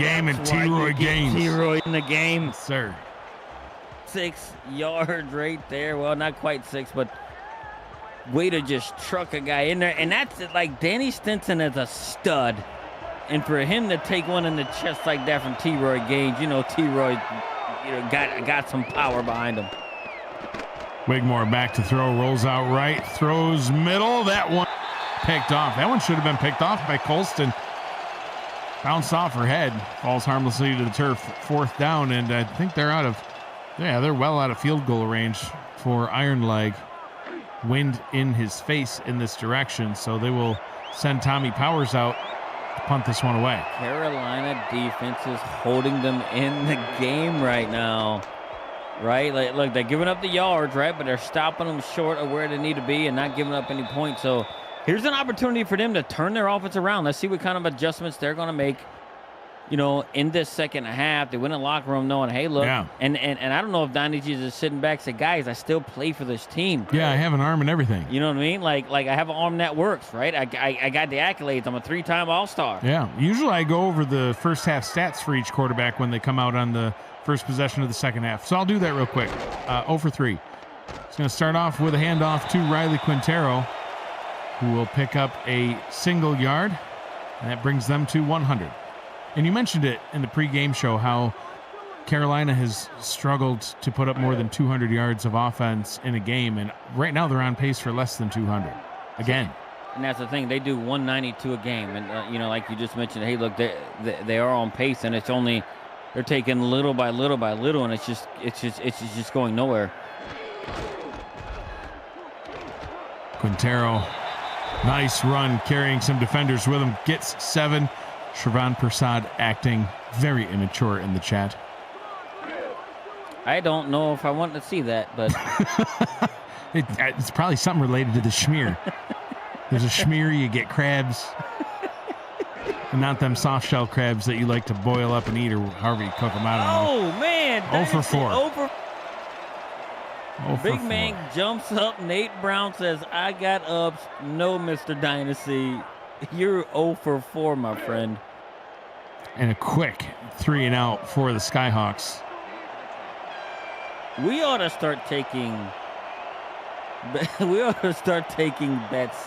A: game, and T-Roy Gaines.
B: T-Roy in the game.
A: Yes, sir.
B: 6 yards right there. Well, not quite 6, but way to just truck a guy in there. And that's like Danny Stinson is a stud. And for him to take one in the chest like that from T-Roy Gaines, T-Roy got some power behind him.
A: Wigmore back to throw, rolls out right, throws middle. That one picked off. That one should have been picked off by Colston. Bounced off her head, falls harmlessly to the turf. 4th down, and I think they're well out of field goal range for Iron Leg. Wind in his face in this direction, so they will send Tommy Powers out to punt this one away.
B: Carolina defense is holding them in the game right now. Right? Like, look, they're giving up the yards, right? But they're stopping them short of where they need to be and not giving up any points. So here's an opportunity for them to turn their offense around. Let's see what kind of adjustments they're going to make, in this second half. They went in the locker room knowing, hey, look, and I don't know if Dynasty is just sitting back and say, guys, I still play for this team.
A: Yeah, I have an arm and everything.
B: You know what I mean? Like I have an arm that works, right? I got the accolades. I'm a 3-time All-Star.
A: Yeah, usually I go over the first half stats for each quarterback when they come out on the first possession of the second half. So I'll do that real quick. 0 for 3. It's going to start off with a handoff to Riley Quintero, who will pick up a single yard, and that brings them to 100. And you mentioned it in the pregame show how Carolina has struggled to put up more than 200 yards of offense in a game, and right now they're on pace for less than 200 again.
B: And that's the thing, they do 192 a game, and like you just mentioned, hey, look, they are on pace, and it's only they're taking little by little by little, and it's just going nowhere.
A: Quintero, nice run, carrying some defenders with him, gets 7. Shravan Prasad acting very immature in the chat.
B: I don't know if I want to see that, but
A: it's probably something related to the schmear. There's a schmear, you get crabs, and not them soft shell crabs that you like to boil up and eat, or however you cook them out.
B: Oh man,
A: 0 for 4.
B: Big man jumps up. Nate Brown says, I got ups. No, Mr. Dynasty. You're 0 for 4, my friend.
A: And a quick 3 and out for the Skyhawks.
B: We ought to start taking bets.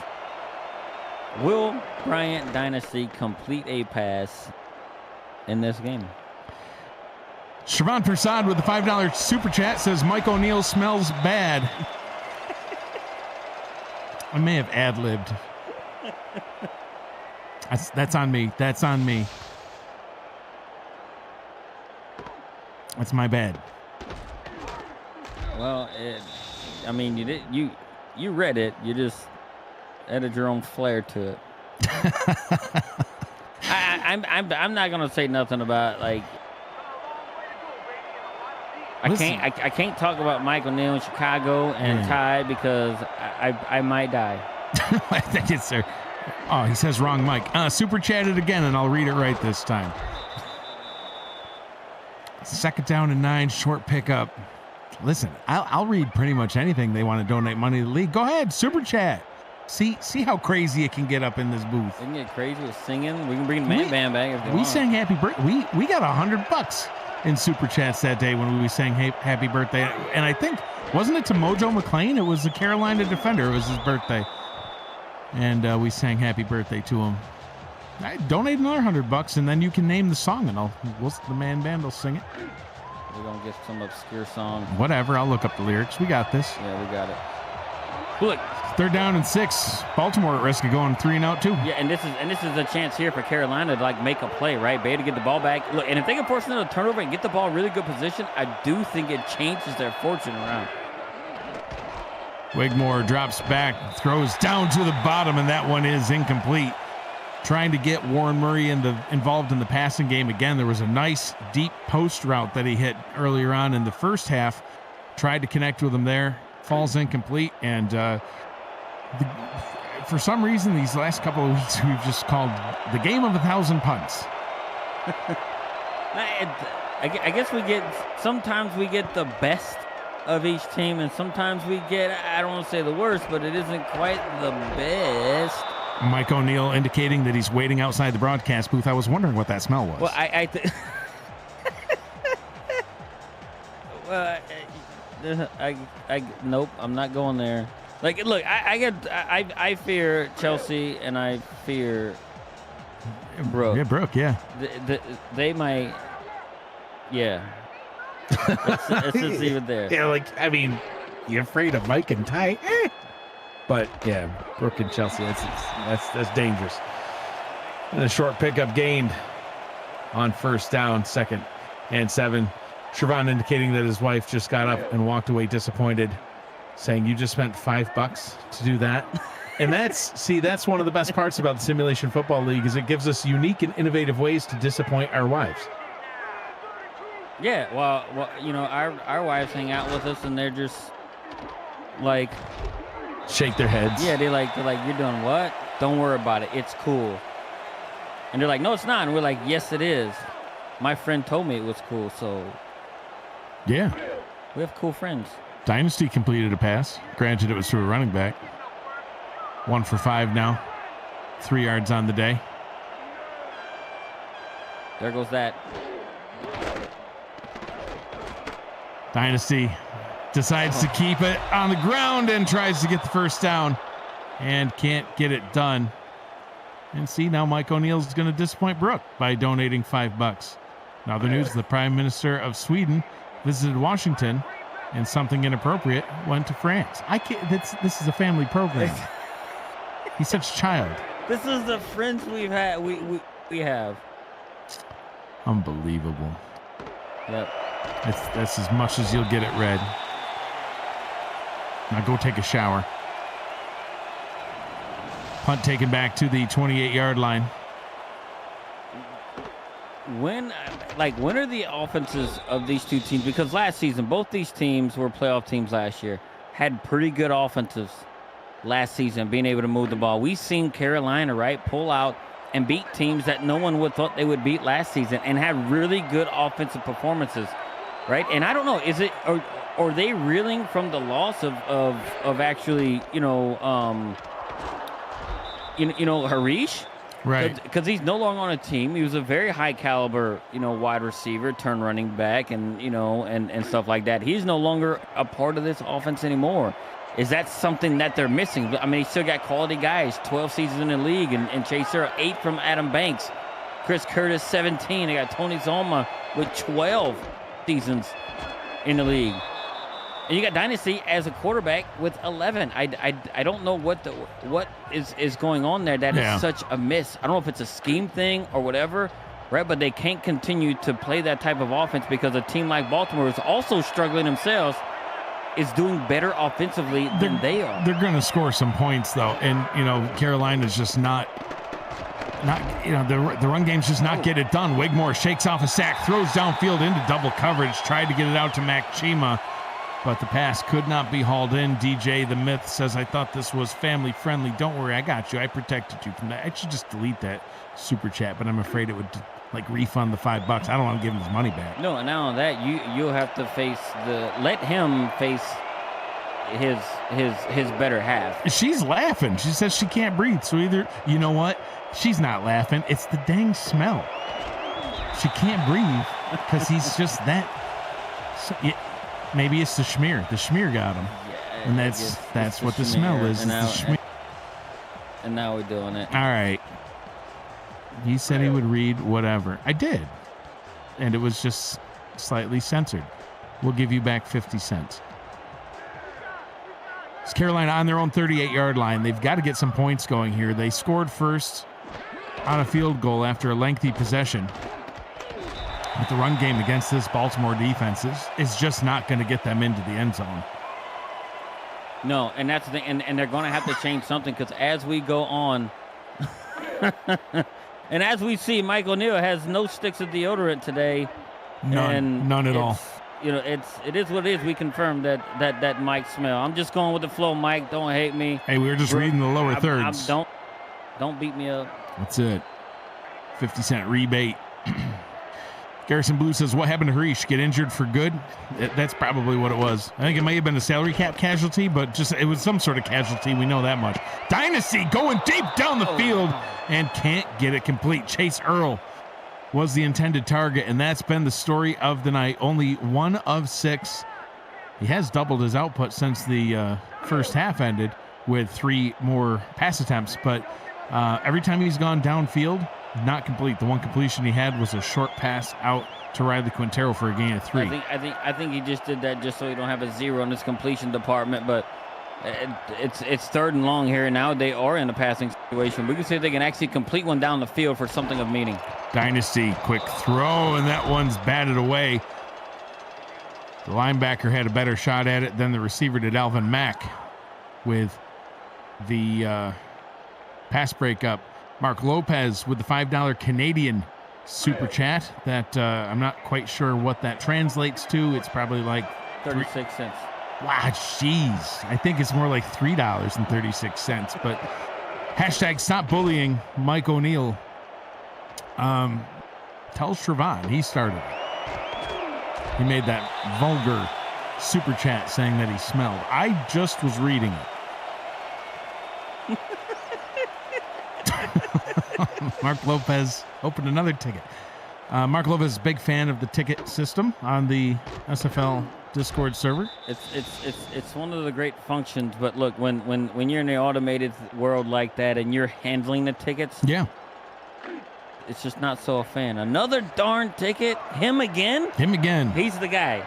B: Will Bryant Dynasty complete a pass in this game?
A: Shravan Prasad with the $5 super chat says Mike O'Neill smells bad. I may have ad-libbed. That's on me. That's on me. That's my bad.
B: Well, you read it. You just added your own flair to it. I'm not gonna say nothing about like. I can't talk about Mike O'Neill in Chicago and Ty because I might die.
A: I think it's there. Oh, he says wrong Mike. Super chatted again, and I'll read it right this time. 2nd down and 9, short pickup. Listen, I'll read pretty much anything they want to donate money to the league. Go ahead, super chat. See how crazy it can get up in this booth.
B: We can get crazy with singing. We can bring the man band back if they want.
A: We sang happy birthday. We got $100 in super chats that day when we sang happy birthday. And I think, wasn't it to Mojo McLean? It was the Carolina defender. It was his birthday. And we sang happy birthday to him. I donate another $100 and then you can name the song and the man band will sing it.
B: We're going to get some obscure song.
A: Whatever. I'll look up the lyrics. We got this.
B: Yeah, we got it. Look,
A: Third down and 6. Baltimore at risk of going 3 and out too.
B: Yeah, and this is a chance here for Carolina to like make a play, right? Be able to get the ball back. Look, and if they can force another turnover and get the ball in really good position, I do think it changes their fortune around.
A: Wigmore drops back, throws down to the bottom, and that one is incomplete. Trying to get Warren Murray involved in the passing game again. There was a nice deep post route that he hit earlier on in the first half. Tried to connect with him there. Falls incomplete, and for some reason these last couple of weeks we've just called the game of 1,000 punts.
B: I guess sometimes we get the best of each team, and sometimes we get, I don't want to say the worst, but it isn't quite the best.
A: Mike O'Neill indicating that he's waiting outside the broadcast booth. I was wondering what that smell was.
B: Well, nope, I'm not going there. Like, look, I fear Chelsea, and I fear Brooke.
A: Yeah, Brooke, yeah.
B: They might, yeah. Let's just leave it there.
C: Yeah, like, I mean, you're afraid of Mike and Ty? But, yeah, Brooke and Chelsea, that's dangerous. And a short pickup gained on first down, 2nd and 7. Trevon indicating that his wife just got up and walked away disappointed, saying, you just spent $5 to do that. And that's one of the best parts about the Simulation Football League is it gives us unique and innovative ways to disappoint our wives.
B: Yeah, well, you know, our wives hang out with us, and they're just like
C: shake their heads.
B: Yeah, they're like, you're doing what? Don't worry about it. It's cool. And they're like, no, it's not. And we're like, yes, it is. My friend told me it was cool, so
A: yeah,
B: we have cool friends.
A: Dynasty completed a pass. Granted, it was to a running back. 1 for 5 now. 3 yards on the day.
B: There goes that.
A: Dynasty decides to keep it on the ground and tries to get the first down and can't get it done. And see, now Mike O'Neill's going to disappoint Brooke by donating $5. Now the news, the Prime Minister of Sweden visited Washington and something inappropriate went to France. I can't, this is a family program. He's such a child.
B: This is the friends we've had. We have.
A: Unbelievable.
B: Yep.
A: That's as much as you'll get it read. Now go take a shower. Punt taken back to the 28-yard line.
B: When are the offenses of these two teams? Because last season, both these teams were playoff teams last year. Had pretty good offenses last season, being able to move the ball. We've seen Carolina, right, pull out and beat teams that no one would thought they would beat last season and had really good offensive performances, right? And I don't know, is it or are they reeling from the loss of actually, Harish?
A: Right.
B: Because he's no longer on a team. He was a very high caliber, wide receiver, turn running back, and and stuff like that. He's no longer a part of this offense anymore. Is that something that they're missing? I mean, he still got quality guys, 12 seasons in the league, and Chase Sarah, 8 from Adam Banks. Chris Curtis, 17. They got Tony Zoma with 12 seasons in the league. And you got Dynasty as a quarterback with 11. I don't know what is going on there. That is such a miss. I don't know if it's a scheme thing or whatever, right? But they can't continue to play that type of offense because a team like Baltimore is also struggling themselves, is doing better offensively than they are.
A: They're going to score some points, though. And, Carolina's just not the run game's just not get it done. Wigmore shakes off a sack, throws downfield into double coverage, tried to get it out to Mac Chima, but the pass could not be hauled in. DJ the Myth says, I thought this was family friendly. Don't worry, I got you. I protected you from that. I should just delete that super chat, but I'm afraid it would refund the $5. I don't want to give him his money back.
B: No, and now that you'll have to let him face his better half.
A: She's laughing. She says she can't breathe. So either, you know what? She's not laughing. It's the dang smell. She can't breathe because he's just that. Maybe it's the schmear. The schmear got him.
B: Yeah,
A: and that's what the smell is.
B: And now we're doing it.
A: All right. He said he would read whatever. I did. And it was just slightly censored. We'll give you back 50 cents. It's Carolina on their own 38-yard line. They've got to get some points going here. They scored first on a field goal after a lengthy possession. But the run game against this Baltimore defense is just not going to get them into the end zone.
B: No, and that's the thing. And they're going to have to change something because as we go on, and as we see, Mike O'Neill has no sticks of deodorant today.
A: None at all.
B: It is what it is. We confirmed that Mike smell. I'm just going with the flow, Mike. Don't hate me.
A: Hey, we were just reading the lower thirds.
B: Don't beat me up.
A: That's it. 50-cent rebate. Garrison Blue says, what happened to Harish? Get injured for good? That's probably what it was. I think it may have been a salary cap casualty, but it was some sort of casualty. We know that much. Dynasty going deep down the field and can't get it complete. Chase Earl was the intended target, and that's been the story of the night. Only 1 of 6. He has doubled his output since the first half ended with 3 more pass attempts, but every time he's gone downfield, not complete. The one completion he had was a short pass out to Riley Quintero for a gain of 3.
B: I think he just did that just so he don't have a 0 in his completion department, but it's 3rd and long here, and now they are in a passing situation. We can see if they can actually complete one down the field for something of meaning.
A: Dynasty, quick throw, and that one's batted away. The linebacker had a better shot at it than the receiver did. Alvin Mack with the pass breakup. Mark Lopez with the $5 Canadian super chat that I'm not quite sure what that translates to. It's probably like
B: 36 cents.
A: Wow, jeez. I think it's more like $3.36. But hashtag stop bullying Mike O'Neill. Tell Trevon he started it. He made that vulgar super chat saying that he smelled. I just was reading it. Mark Lopez opened another ticket. Mark Lopez is a big fan of the ticket system on the SFL Discord server.
B: It's one of the great functions, but look, when you're in the automated world like that and you're handling the tickets,
A: yeah,
B: it's just not so a fan. Another darn ticket, him again. He's the guy.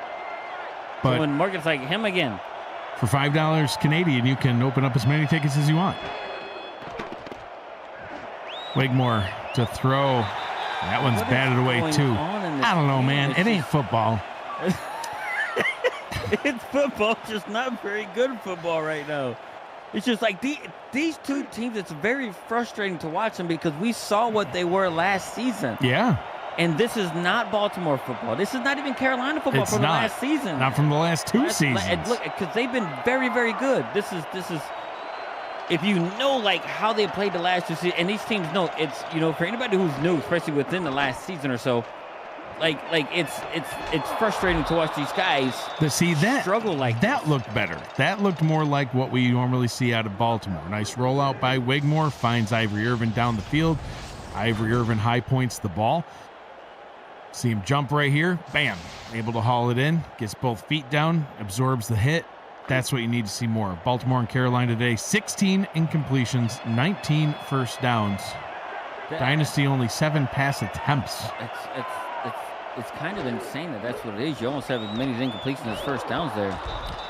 B: But so when Morgan's like him again,
A: for $5 Canadian, you can open up as many tickets as you want. Wigmore to throw. That one's batted away too. I don't know, man. It ain't football.
B: It's football, just not very good football right now. It's just like these two teams, it's very frustrating to watch them because we saw what they were last season.
A: Yeah.
B: And this is not Baltimore football. This is not even Carolina football from the last season.
A: Not from the last 2 seasons.
B: Look, because they've been very, very good. This is if you know like how they played the last 2 seasons, and these teams know it's, for anybody who's new, especially within the last season or so, like it's frustrating to watch these guys struggle like
A: that. Looked better. That looked more like what we normally see out of Baltimore. Nice rollout by Wigmore, finds Ivory Irvin down the field. Ivory Irvin high points the ball. See him jump right here. Bam. Able to haul it in. Gets both feet down. Absorbs the hit. That's what you need to see more of. Baltimore and Carolina today, 16 incompletions, 19 first downs. Dynasty only 7 pass attempts.
B: It's kind of insane that's what it is. You almost have as many incompletions as first downs there.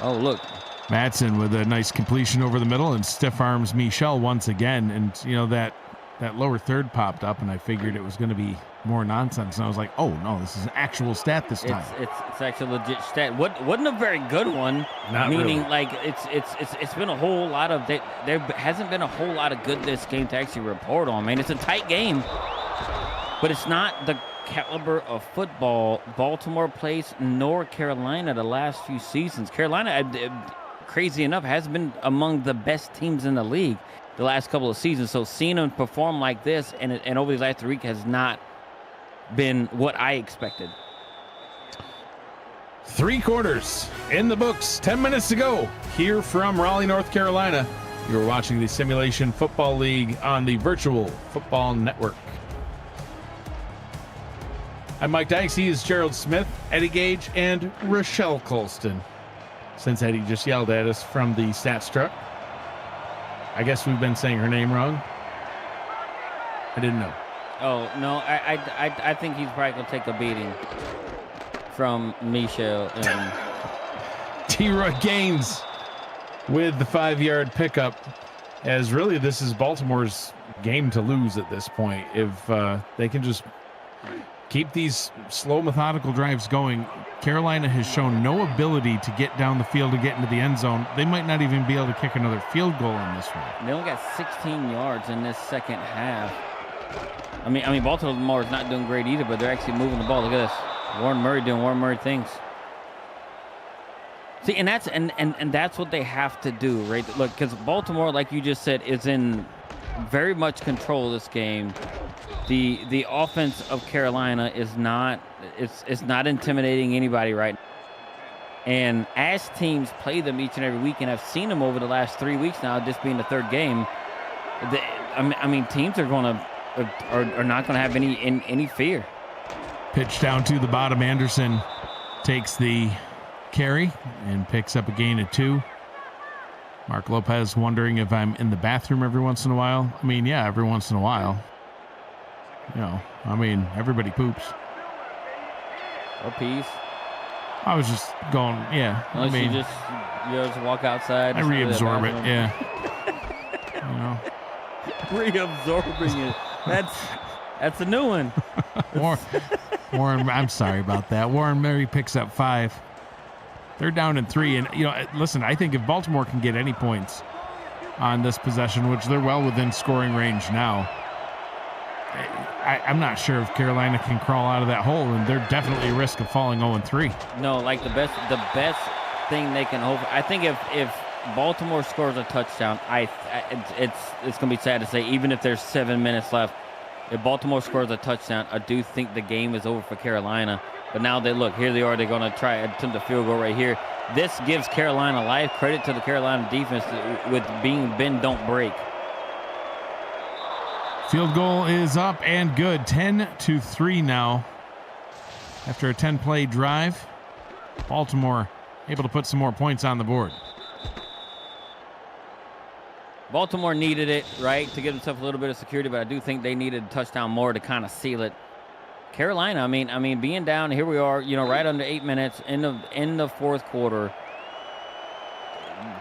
B: Oh, look.
A: Madsen with a nice completion over the middle and stiff arms Michel once again. And, that lower third popped up, and I figured it was going to be more nonsense. And I was like, oh, no, this is an actual stat this time.
B: It's actually a legit stat. Wasn't a very good one.
A: Not
B: meaning,
A: really.
B: like, it's been a whole lot of – there hasn't been a whole lot of good this game to actually report on, man. It's a tight game, but it's not the caliber of football Baltimore plays nor Carolina the last few seasons. Carolina, crazy enough, has been among the best teams in the league the last couple of seasons. So seeing them perform like this and over these last 3 weeks has not been what I expected.
C: 3 quarters in the books, 10 minutes to go here from Raleigh, North Carolina. You're watching the Simulation Football League on the Virtual Football Network. I'm Mike Dykes. He is Gerald Smith, Eddie Gage, and Rochelle Colston. Since Eddie just yelled at us from the stats truck, I guess we've been saying her name wrong. I didn't know.
B: Oh, no, I think he's probably going to take a beating from Michel and
C: T-Roy Gaines with the 5-yard pickup, as really this is Baltimore's game to lose at this point. If they can just
A: keep these slow, methodical drives going, Carolina has shown no ability to get down the field to get into the end zone. They might not even be able to kick another field goal in this one.
B: They only got 16 yards in this second half. I mean, Baltimore is not doing great either, but they're actually moving the ball. Look at this, Warren Murray doing Warren Murray things. See, and that's what they have to do, right? Look, because Baltimore, like you just said, is in very much control of this game. The offense of Carolina is not intimidating anybody right now. And as teams play them each and every week, and I've seen them over the last 3 weeks now, this being the third game, teams are not going to have any fear.
A: Pitch down to the bottom. Anderson takes the carry and picks up a gain of 2. Mark Lopez wondering if I'm in the bathroom every once in a while. I mean, yeah, every once in a while. You know, I mean, everybody poops.
B: Or peas.
A: I was just going, yeah.
B: Unless
A: I mean,
B: you just walk outside.
A: I reabsorb it, yeah. You know.
B: Reabsorbing it. That's a new one.
A: Warren, I'm sorry about that. Warren Murray picks up 5. They're down in 3, and listen, I think if Baltimore can get any points on this possession, which they're well within scoring range now, I'm not sure if Carolina can crawl out of that hole, and they're definitely a risk of falling 0-3.
B: No, like the best thing they can hope. I think if Baltimore scores a touchdown, it's gonna be sad to say, even if there's 7 minutes left, if Baltimore scores a touchdown, I do think the game is over for Carolina. But now they're going to try to attempt a field goal right here. This gives Carolina life. Credit to the Carolina defense with being bend, don't break.
A: Field goal is up and good. 10-3 now. After a 10-play drive, Baltimore able to put some more points on the board.
B: Baltimore needed it, right, to give themselves a little bit of security, but I do think they needed a touchdown more to kind of seal it. Carolina, I mean, being down, here we are, right under 8 minutes in the fourth quarter.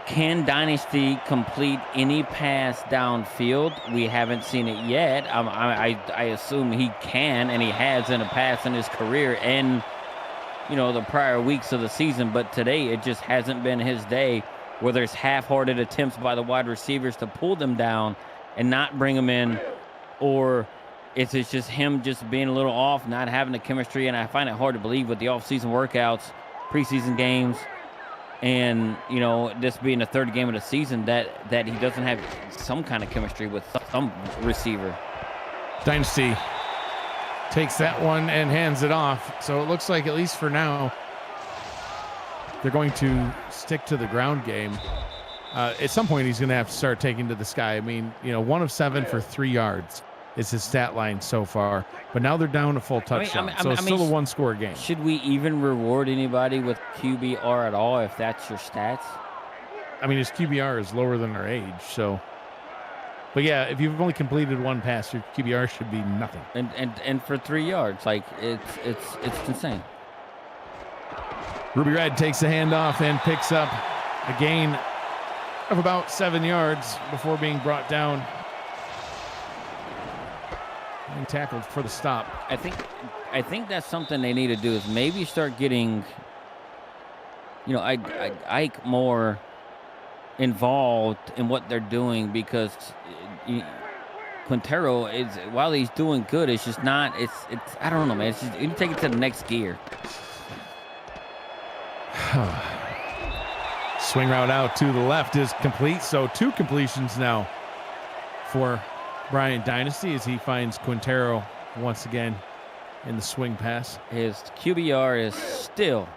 B: Can Dynasty complete any pass downfield? We haven't seen it yet. I assume he can, and he has in a pass in his career and, the prior weeks of the season. But today, it just hasn't been his day, whether it's half-hearted attempts by the wide receivers to pull them down and not bring them in, or it's just him just being a little off, not having the chemistry. And I find it hard to believe with the off-season workouts, preseason games, and, this being the third game of the season, that he doesn't have some kind of chemistry with some receiver.
C: Dynasty takes that one and hands it off. So it looks like, at least for now, they're going to stick to the ground game. At some point, he's going to have to start taking to the sky. I mean, 1 of 7 for 3 yards is his stat line so far. But now they're down a full touchdown. So it's still a one-score game.
B: Should we even reward anybody with QBR at all if that's your stats?
C: I mean, his QBR is lower than our age, so. But yeah, if you've only completed 1 pass, your QBR should be nothing.
B: And for 3 yards, like it's insane.
C: Ruby Red takes the handoff and picks up a gain of about 7 yards before being brought down and tackled for the stop.
B: I think that's something they need to do, is maybe start getting, Ike more involved in what they're doing, because Quintero is, while he's doing good, it's just not. It's I don't know, man. It's just, you take it to the next gear.
C: Swing route out to the left is complete. So 2 completions now for Brian Dynasty as he finds Quintero once again in the swing pass.
B: His QBR is still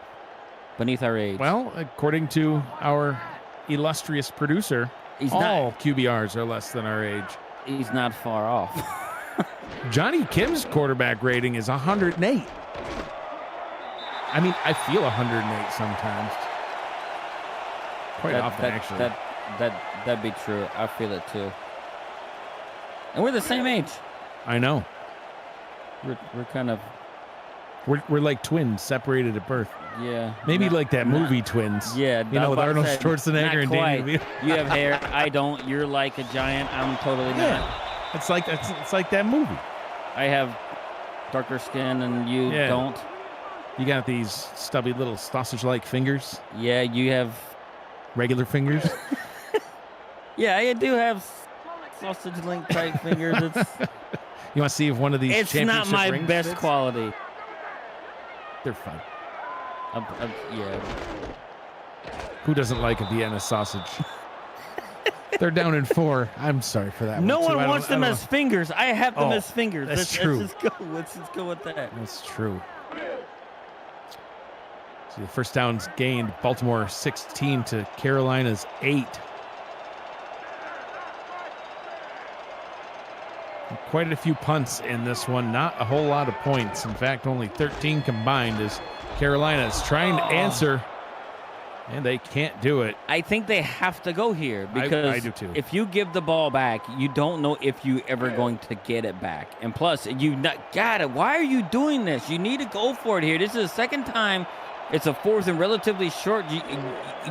B: beneath our age.
C: Well, according to our illustrious producer, all QBRs are less than our age.
B: He's not far off.
C: Johnny Kim's quarterback rating is 108. I mean, I feel 108 sometimes. Quite often, actually.
B: That'd be true. I feel it too. And we're the same age.
C: I know.
B: We're kind of...
C: We're like twins separated at birth.
B: Yeah.
C: Maybe like that movie Twins.
B: Yeah.
C: You know, with Arnold Schwarzenegger and
B: quite.
C: Danny DeVito.
B: You have hair. I don't. You're like a giant. I'm totally not.
C: It's like that movie.
B: I have darker skin and you don't.
C: You got these stubby little sausage-like fingers.
B: Yeah, you have
C: regular fingers.
B: Yeah, I do have sausage link type fingers.
C: You want to see if one of these
B: It's
C: championship
B: not my
C: rings
B: best
C: fits?
B: quality.
C: They're fun.
B: Yeah.
C: Who doesn't like a Vienna sausage? They're down in 4. I'm sorry for that.
B: No
C: one
B: one wants them as fingers. I have them as fingers.
C: That's true.
B: Let's just go with that.
C: That's true. So the first down's gained. Baltimore 16 to Carolina's 8. Quite a few punts in this one. Not a whole lot of points. In fact, only 13 combined as Carolina is trying to answer, and they can't do it.
B: I think they have to go here because
C: I do too.
B: If you give the ball back, you don't know if you ever going to get it back. And plus, why are you doing this? You need to go for it here. This is the second time. It's a fourth and relatively short.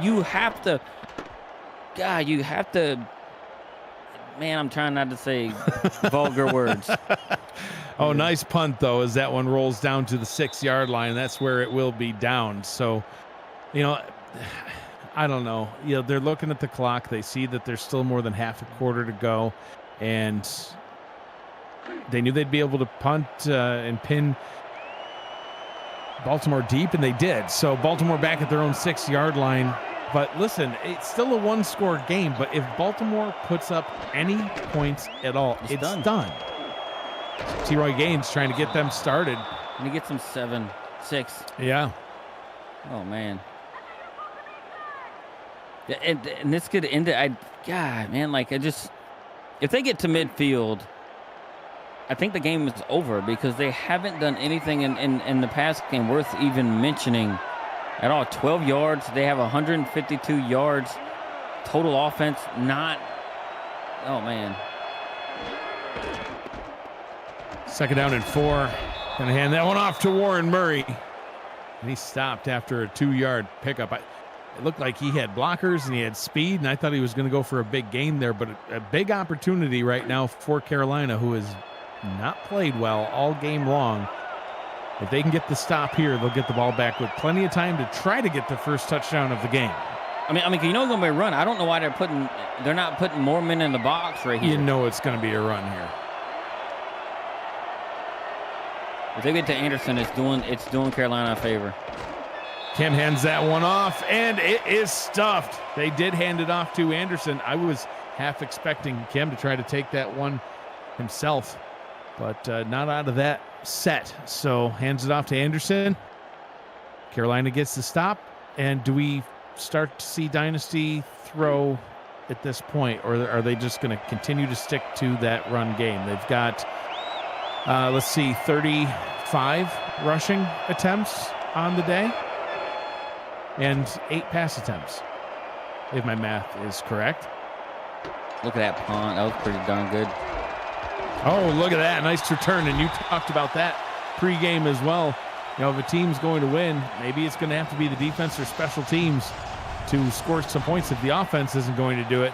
B: You have to. God, you have to. Man, I'm trying not to say vulgar words.
C: Oh, nice punt, though, as that one rolls down to the 6-yard line. That's where it will be down. So, I don't know. They're looking at the clock. They see that there's still more than half a quarter to go. And they knew they'd be able to punt and pin Baltimore deep, and they did. So Baltimore back at their own 6-yard line. But listen, it's still a one-score game. But if Baltimore puts up any points at all, it's done. T-Roy Gaines trying to get them started.
B: And he gets them 7-6.
C: Yeah.
B: Oh, man. And this could end it. God, man, if they get to midfield, I think the game is over because they haven't done anything in the past game worth even mentioning at all. 12 yards. They have 152 yards total offense. Oh, man.
C: Second down and 4. Gonna hand that one off to Warren Murray. And he stopped after a 2-yard pickup. It looked like he had blockers and he had speed, and I thought he was going to go for a big gain there. But a big opportunity right now for Carolina, who has not played well all game long. If they can get the stop here, they'll get the ball back with plenty of time to try to get the first touchdown of the game.
B: I mean, it's going to be a run. I don't know why they're not putting more men in the box right here.
C: You know it's going to be a run here.
B: If they get to Anderson, it's doing Carolina a favor.
C: Kim hands that one off, and it is stuffed. They did hand it off to Anderson. I was half expecting Kim to try to take that one himself, but not out of that set. So hands it off to Anderson. Carolina gets the stop. And do we start to see Dynasty throw at this point, or are they just going to continue to stick to that run game? They've got, 35 rushing attempts on the day and 8 pass attempts, if my math is correct.
B: Look at that punt. That was pretty darn good.
C: Oh, look at that. Nice return. And you talked about that pregame as well. If a team's going to win, maybe it's going to have to be the defense or special teams to score some points if the offense isn't going to do it.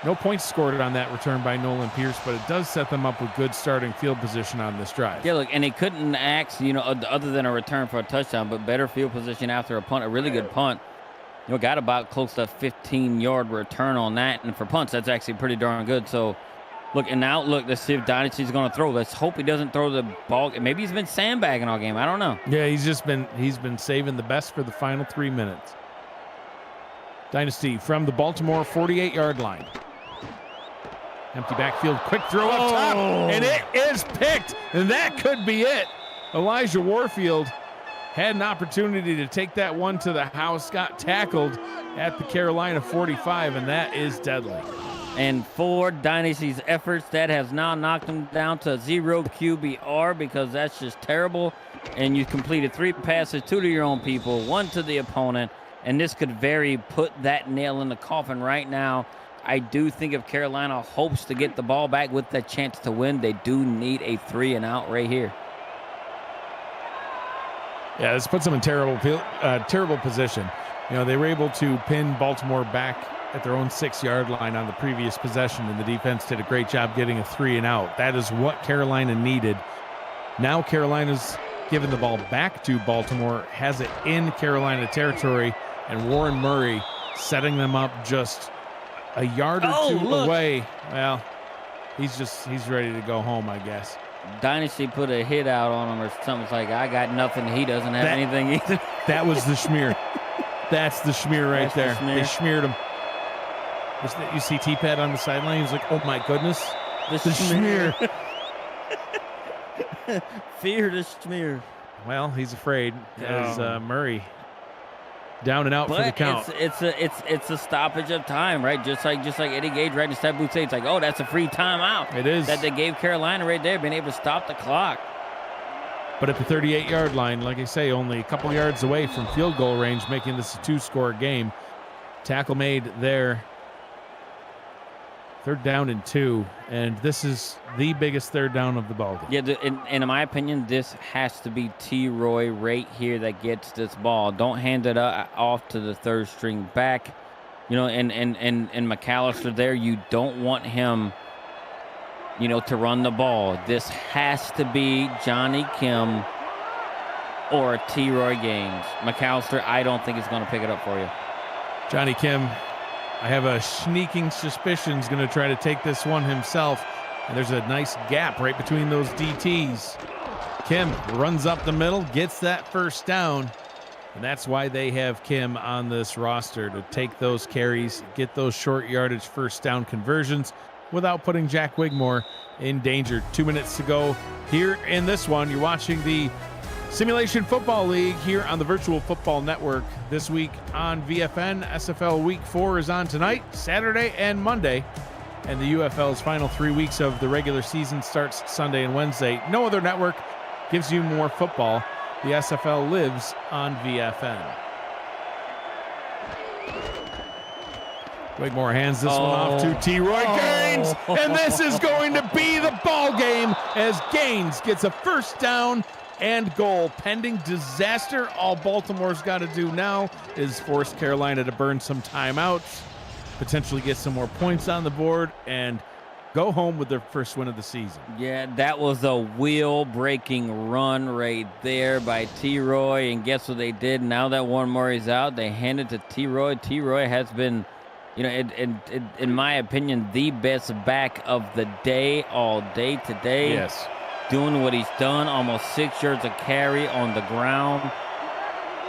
C: No points scored on that return by Nolan Pierce, but it does set them up with good starting field position on this drive.
B: Yeah, look, and they couldn't ask, other than a return for a touchdown, but better field position after a punt, a really good punt. Got about close to a 15-yard return on that, and for punts, that's actually pretty darn good. So, look, let's see if Dynasty's going to throw. Let's hope he doesn't throw the ball. Maybe he's been sandbagging all game. I don't know.
C: Yeah, he's been saving the best for the final 3 minutes. Dynasty from the Baltimore 48-yard line. Empty backfield, quick throw up top, and it is picked, and that could be it. Elijah Warfield had an opportunity to take that one to the house, got tackled at the Carolina 45, and that is deadly.
B: And for Dynasty's efforts, that has now knocked them down to 0 QBR because that's just terrible. And you completed 3 passes, 2 to your own people, 1 to the opponent, and this could put that nail in the coffin right now. I do think if Carolina hopes to get the ball back with the chance to win, they do need a 3-and-out right here.
C: Yeah, this puts them in terrible position. You know, they were able to pin Baltimore back at their own 6-yard line on the previous possession, and the defense did a great job getting a 3 and out. That is what Carolina needed. Now Carolina's given the ball back to Baltimore, has it in Carolina territory, and Warren Murray setting them up just a yard or two away. Well, he's ready to go home, I guess.
B: Dynasty put a hit out on him or something. It's like, I got nothing. He doesn't have anything either.
C: That was the schmear. That's the schmear right there. They smeared him. You see T-Pat on the sideline. He's like, oh, my goodness.
B: The schmear. Fear the schmear.
C: Well, he's afraid as Murray down and out for the count.
B: It's a stoppage of time, right? Just like Eddie Gage right in Step Booth say, it's like, oh, that's a free timeout.
C: It is.
B: That they gave Carolina right there, being able to stop the clock.
C: But at the 38-yard line, like I say, only a couple yards away from field goal range, making this a 2-score game. Tackle made there. 3rd down and 2, and this is the biggest 3rd down of the ballgame.
B: Yeah, in my opinion, this has to be T-Roy right here that gets this ball. Don't hand it off to the 3rd string back. You know, and McAllister there, you don't want him, you know, to run the ball. This has to be Johnny Kim or T-Roy Gaines. McAllister, I don't think is going to pick it up for you.
C: Johnny Kim, I have a sneaking suspicion is going to try to take this one himself. And there's a nice gap right between those DTs. Kim runs up the middle, gets that 1st down. And that's why they have Kim on this roster, to take those carries, get those short yardage 1st down conversions without putting Jack Wigmore in danger. 2 minutes to go here in this one. You're watching the Simulation Football League here on the Virtual Football Network. This week on VFN, SFL Week 4 is on tonight, Saturday, and Monday. And the UFL's final 3 weeks of the regular season starts Sunday and Wednesday. No other network gives you more football. The SFL lives on VFN. Wigmore hands this one off to T-Roy Gaines, and this is going to be the ball game as Gaines gets a 1st down and goal. Pending disaster, all Baltimore's got to do now is force Carolina to burn some timeouts, potentially get some more points on the board, and go home with their first win of the season. Yeah,
B: that was a wheel-breaking run right there by T-Roy, and guess what they did? Now that Warren Murray's out, they hand it to T-Roy. T-Roy has been, you know, in my opinion, the best back of the day, all day today.
C: Yes.
B: Doing what he's done, almost 6 yards of carry on the ground.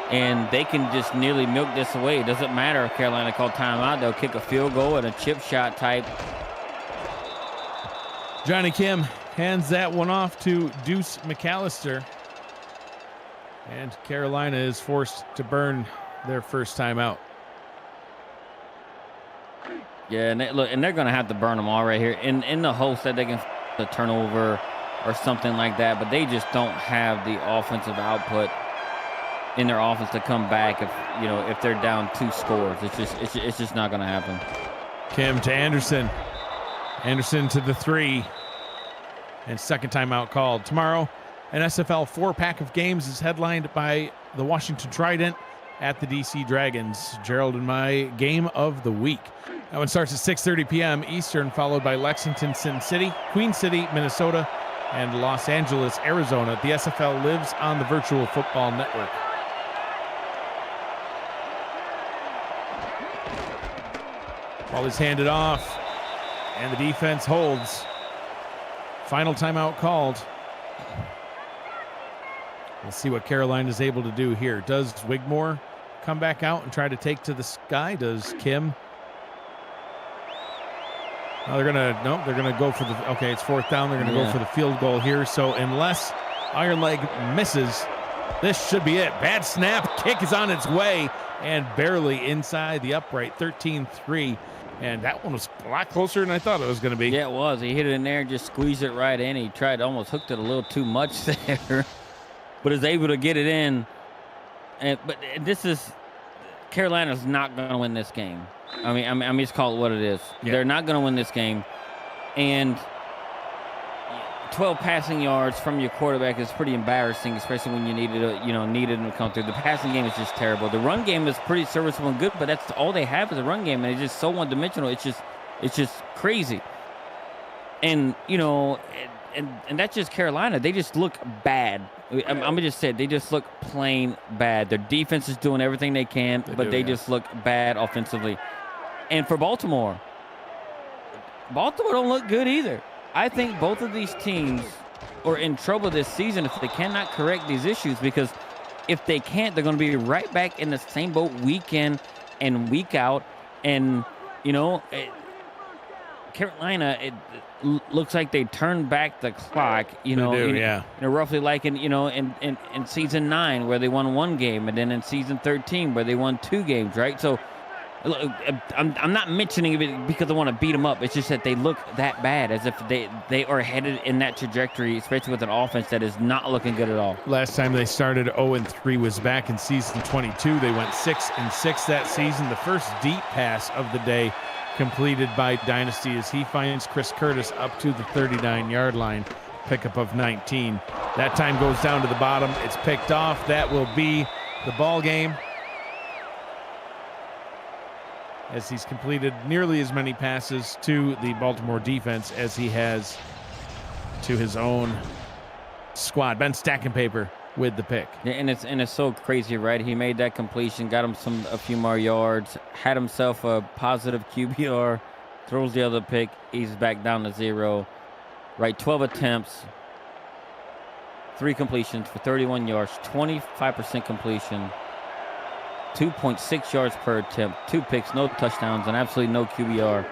B: And they can just nearly milk this away. It doesn't matter if Carolina called timeout. They'll kick a field goal and a chip shot type.
C: Johnny Kim hands that one off to Deuce McAllister. And Carolina is forced to burn their 1st timeout.
B: Yeah, and they're going to have to burn them all right here in the hopes that they can the turnover or something like that, but they just don't have the offensive output in their offense to come back if they're down 2 scores. It's just not going to happen.
C: Kim to Anderson. Anderson to the 3. And 2nd timeout called. Tomorrow, an SFL 4-pack of games is headlined by the Washington Trident at the DC Dragons. Gerald and my game of the week. That one starts at 6:30 p.m. Eastern, followed by Lexington, Sin City, Queen City, Minnesota, and Los Angeles, Arizona. The SFL lives on the Virtual Football Network. Ball is handed off, and the defense holds. Final timeout called. Let's see what Carolina is able to do here. Does Wigmore come back out and try to take to the sky? Does Kim? No, they're gonna go for the. Okay, it's 4th down. They're gonna go for the field goal here. So unless Iron Leg misses, this should be it. Bad snap. Kick is on its way and barely inside the upright. 13-3. And that one was a lot closer than I thought it was going to be.
B: Yeah, it was. He hit it in there and just squeezed it right in. He tried, almost hooked it a little too much there, but is able to get it in. But this is, Carolina's not going to win this game. I mean, just call it what it is. Yeah. They're not going to win this game. And 12 passing yards from your quarterback is pretty embarrassing, especially when you needed him to come through. The passing game is just terrible. The run game is pretty serviceable and good, but that's all they have is a run game, and it's just so one-dimensional. It's just crazy. And and that's just Carolina. They just look bad. I'm gonna just say it, they just look plain bad. Their defense is doing everything they can, but they just look bad offensively. And for Baltimore don't look good either. I think both of these teams are in trouble this season if they cannot correct these issues, because if they can't, they're going to be right back in the same boat week in and week out. And, Carolina, it looks like they turned back the clock, roughly like in season 9 where they won 1 game, and then in season 13 where they won 2 games, right? So I'm not mentioning it because I want to beat them up. It's just that they look that bad, as if they are headed in that trajectory, especially with an offense that is not looking good at all.
C: Last time they started 0-3 was back in season 22. They went 6-6 that season. The first deep pass of the day completed by Dynasty as he finds Chris Curtis up to the 39-yard line, pickup of 19. That time goes down to the bottom. It's picked off. That will be the ball game, as he's completed nearly as many passes to the Baltimore defense as he has to his own squad. Ben Stacking Paper with the pick.
B: Yeah, and it's so crazy, right? He made that completion, got him a few more yards, had himself a positive QBR, throws the other pick, he's back down to 0. Right, 12 attempts, 3 completions for 31 yards, 25% completion, 2.6 yards per attempt, 2 picks, no touchdowns, and absolutely no QBR.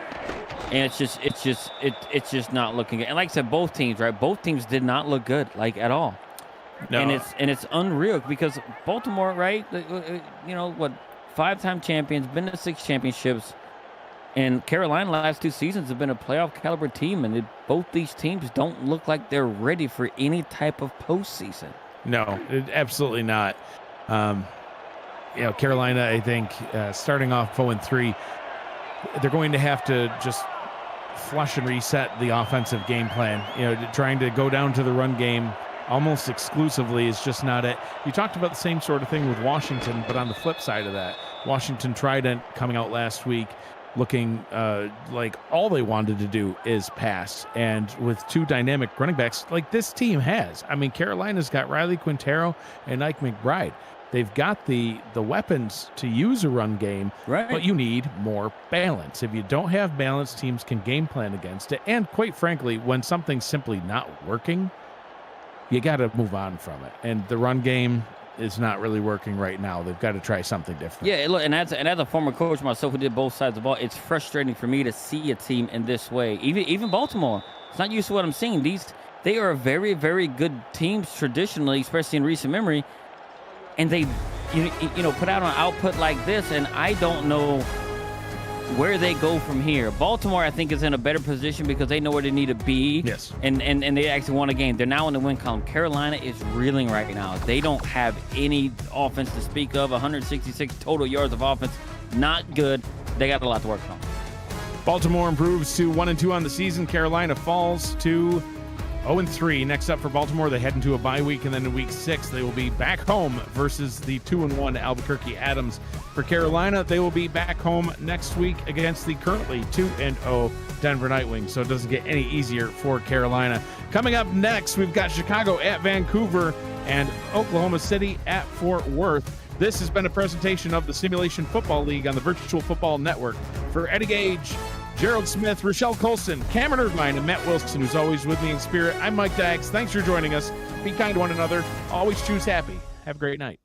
B: And it's just not looking good. And like I said, both teams, right? Both teams did not look good, like, at all. No. And it's unreal because Baltimore, right? 5-time champions, been to 6 championships, and Carolina last 2 seasons have been a playoff caliber team, and both these teams don't look like they're ready for any type of postseason.
C: No, absolutely not. Carolina, I think, starting off 0-3, they're going to have to just flush and reset the offensive game plan. Trying to go down to the run game almost exclusively is just not it. You talked about the same sort of thing with Washington, but on the flip side of that, Washington Trident coming out last week looking like all they wanted to do is pass. And with 2 dynamic running backs like this team has. I mean, Carolina's got Riley Quintero and Ike McBride. They've got the weapons to use a run game,
B: right,
C: but you need more balance. If you don't have balance, teams can game plan against it. And quite frankly, when something's simply not working, you got to move on from it. And the run game is not really working right now. They've got to try something different.
B: Yeah, look, and as a former coach myself who did both sides of the ball, it's frustrating for me to see a team in this way. Even Baltimore, it's not used to what I'm seeing. They are very, very good teams traditionally, especially in recent memory. And they, put out an output like this, and I don't know where they go from here. Baltimore, I think, is in a better position because they know where they need to be.
C: Yes.
B: And they actually won a game. They're now in the win column. Carolina is reeling right now. They don't have any offense to speak of. 166 total yards of offense. Not good. They got a lot to work on.
C: Baltimore improves to 1-2 on the season. Carolina falls to 0-3. Next up for Baltimore, they head into a bye week, and then in week 6, they will be back home versus the 2-1 Albuquerque Adams. For Carolina, they will be back home next week against the currently 2-0 Denver Nightwings, so it doesn't get any easier for Carolina. Coming up next, we've got Chicago at Vancouver and Oklahoma City at Fort Worth. This has been a presentation of the Simulation Football League on the Virtual Football Network. For Eddie Gage, Gerald Smith, Rochelle Colson, Cameron Irvine, and Matt Wilson, who's always with me in spirit, I'm Mike Daggs. Thanks for joining us. Be kind to one another. Always choose happy. Have a great night.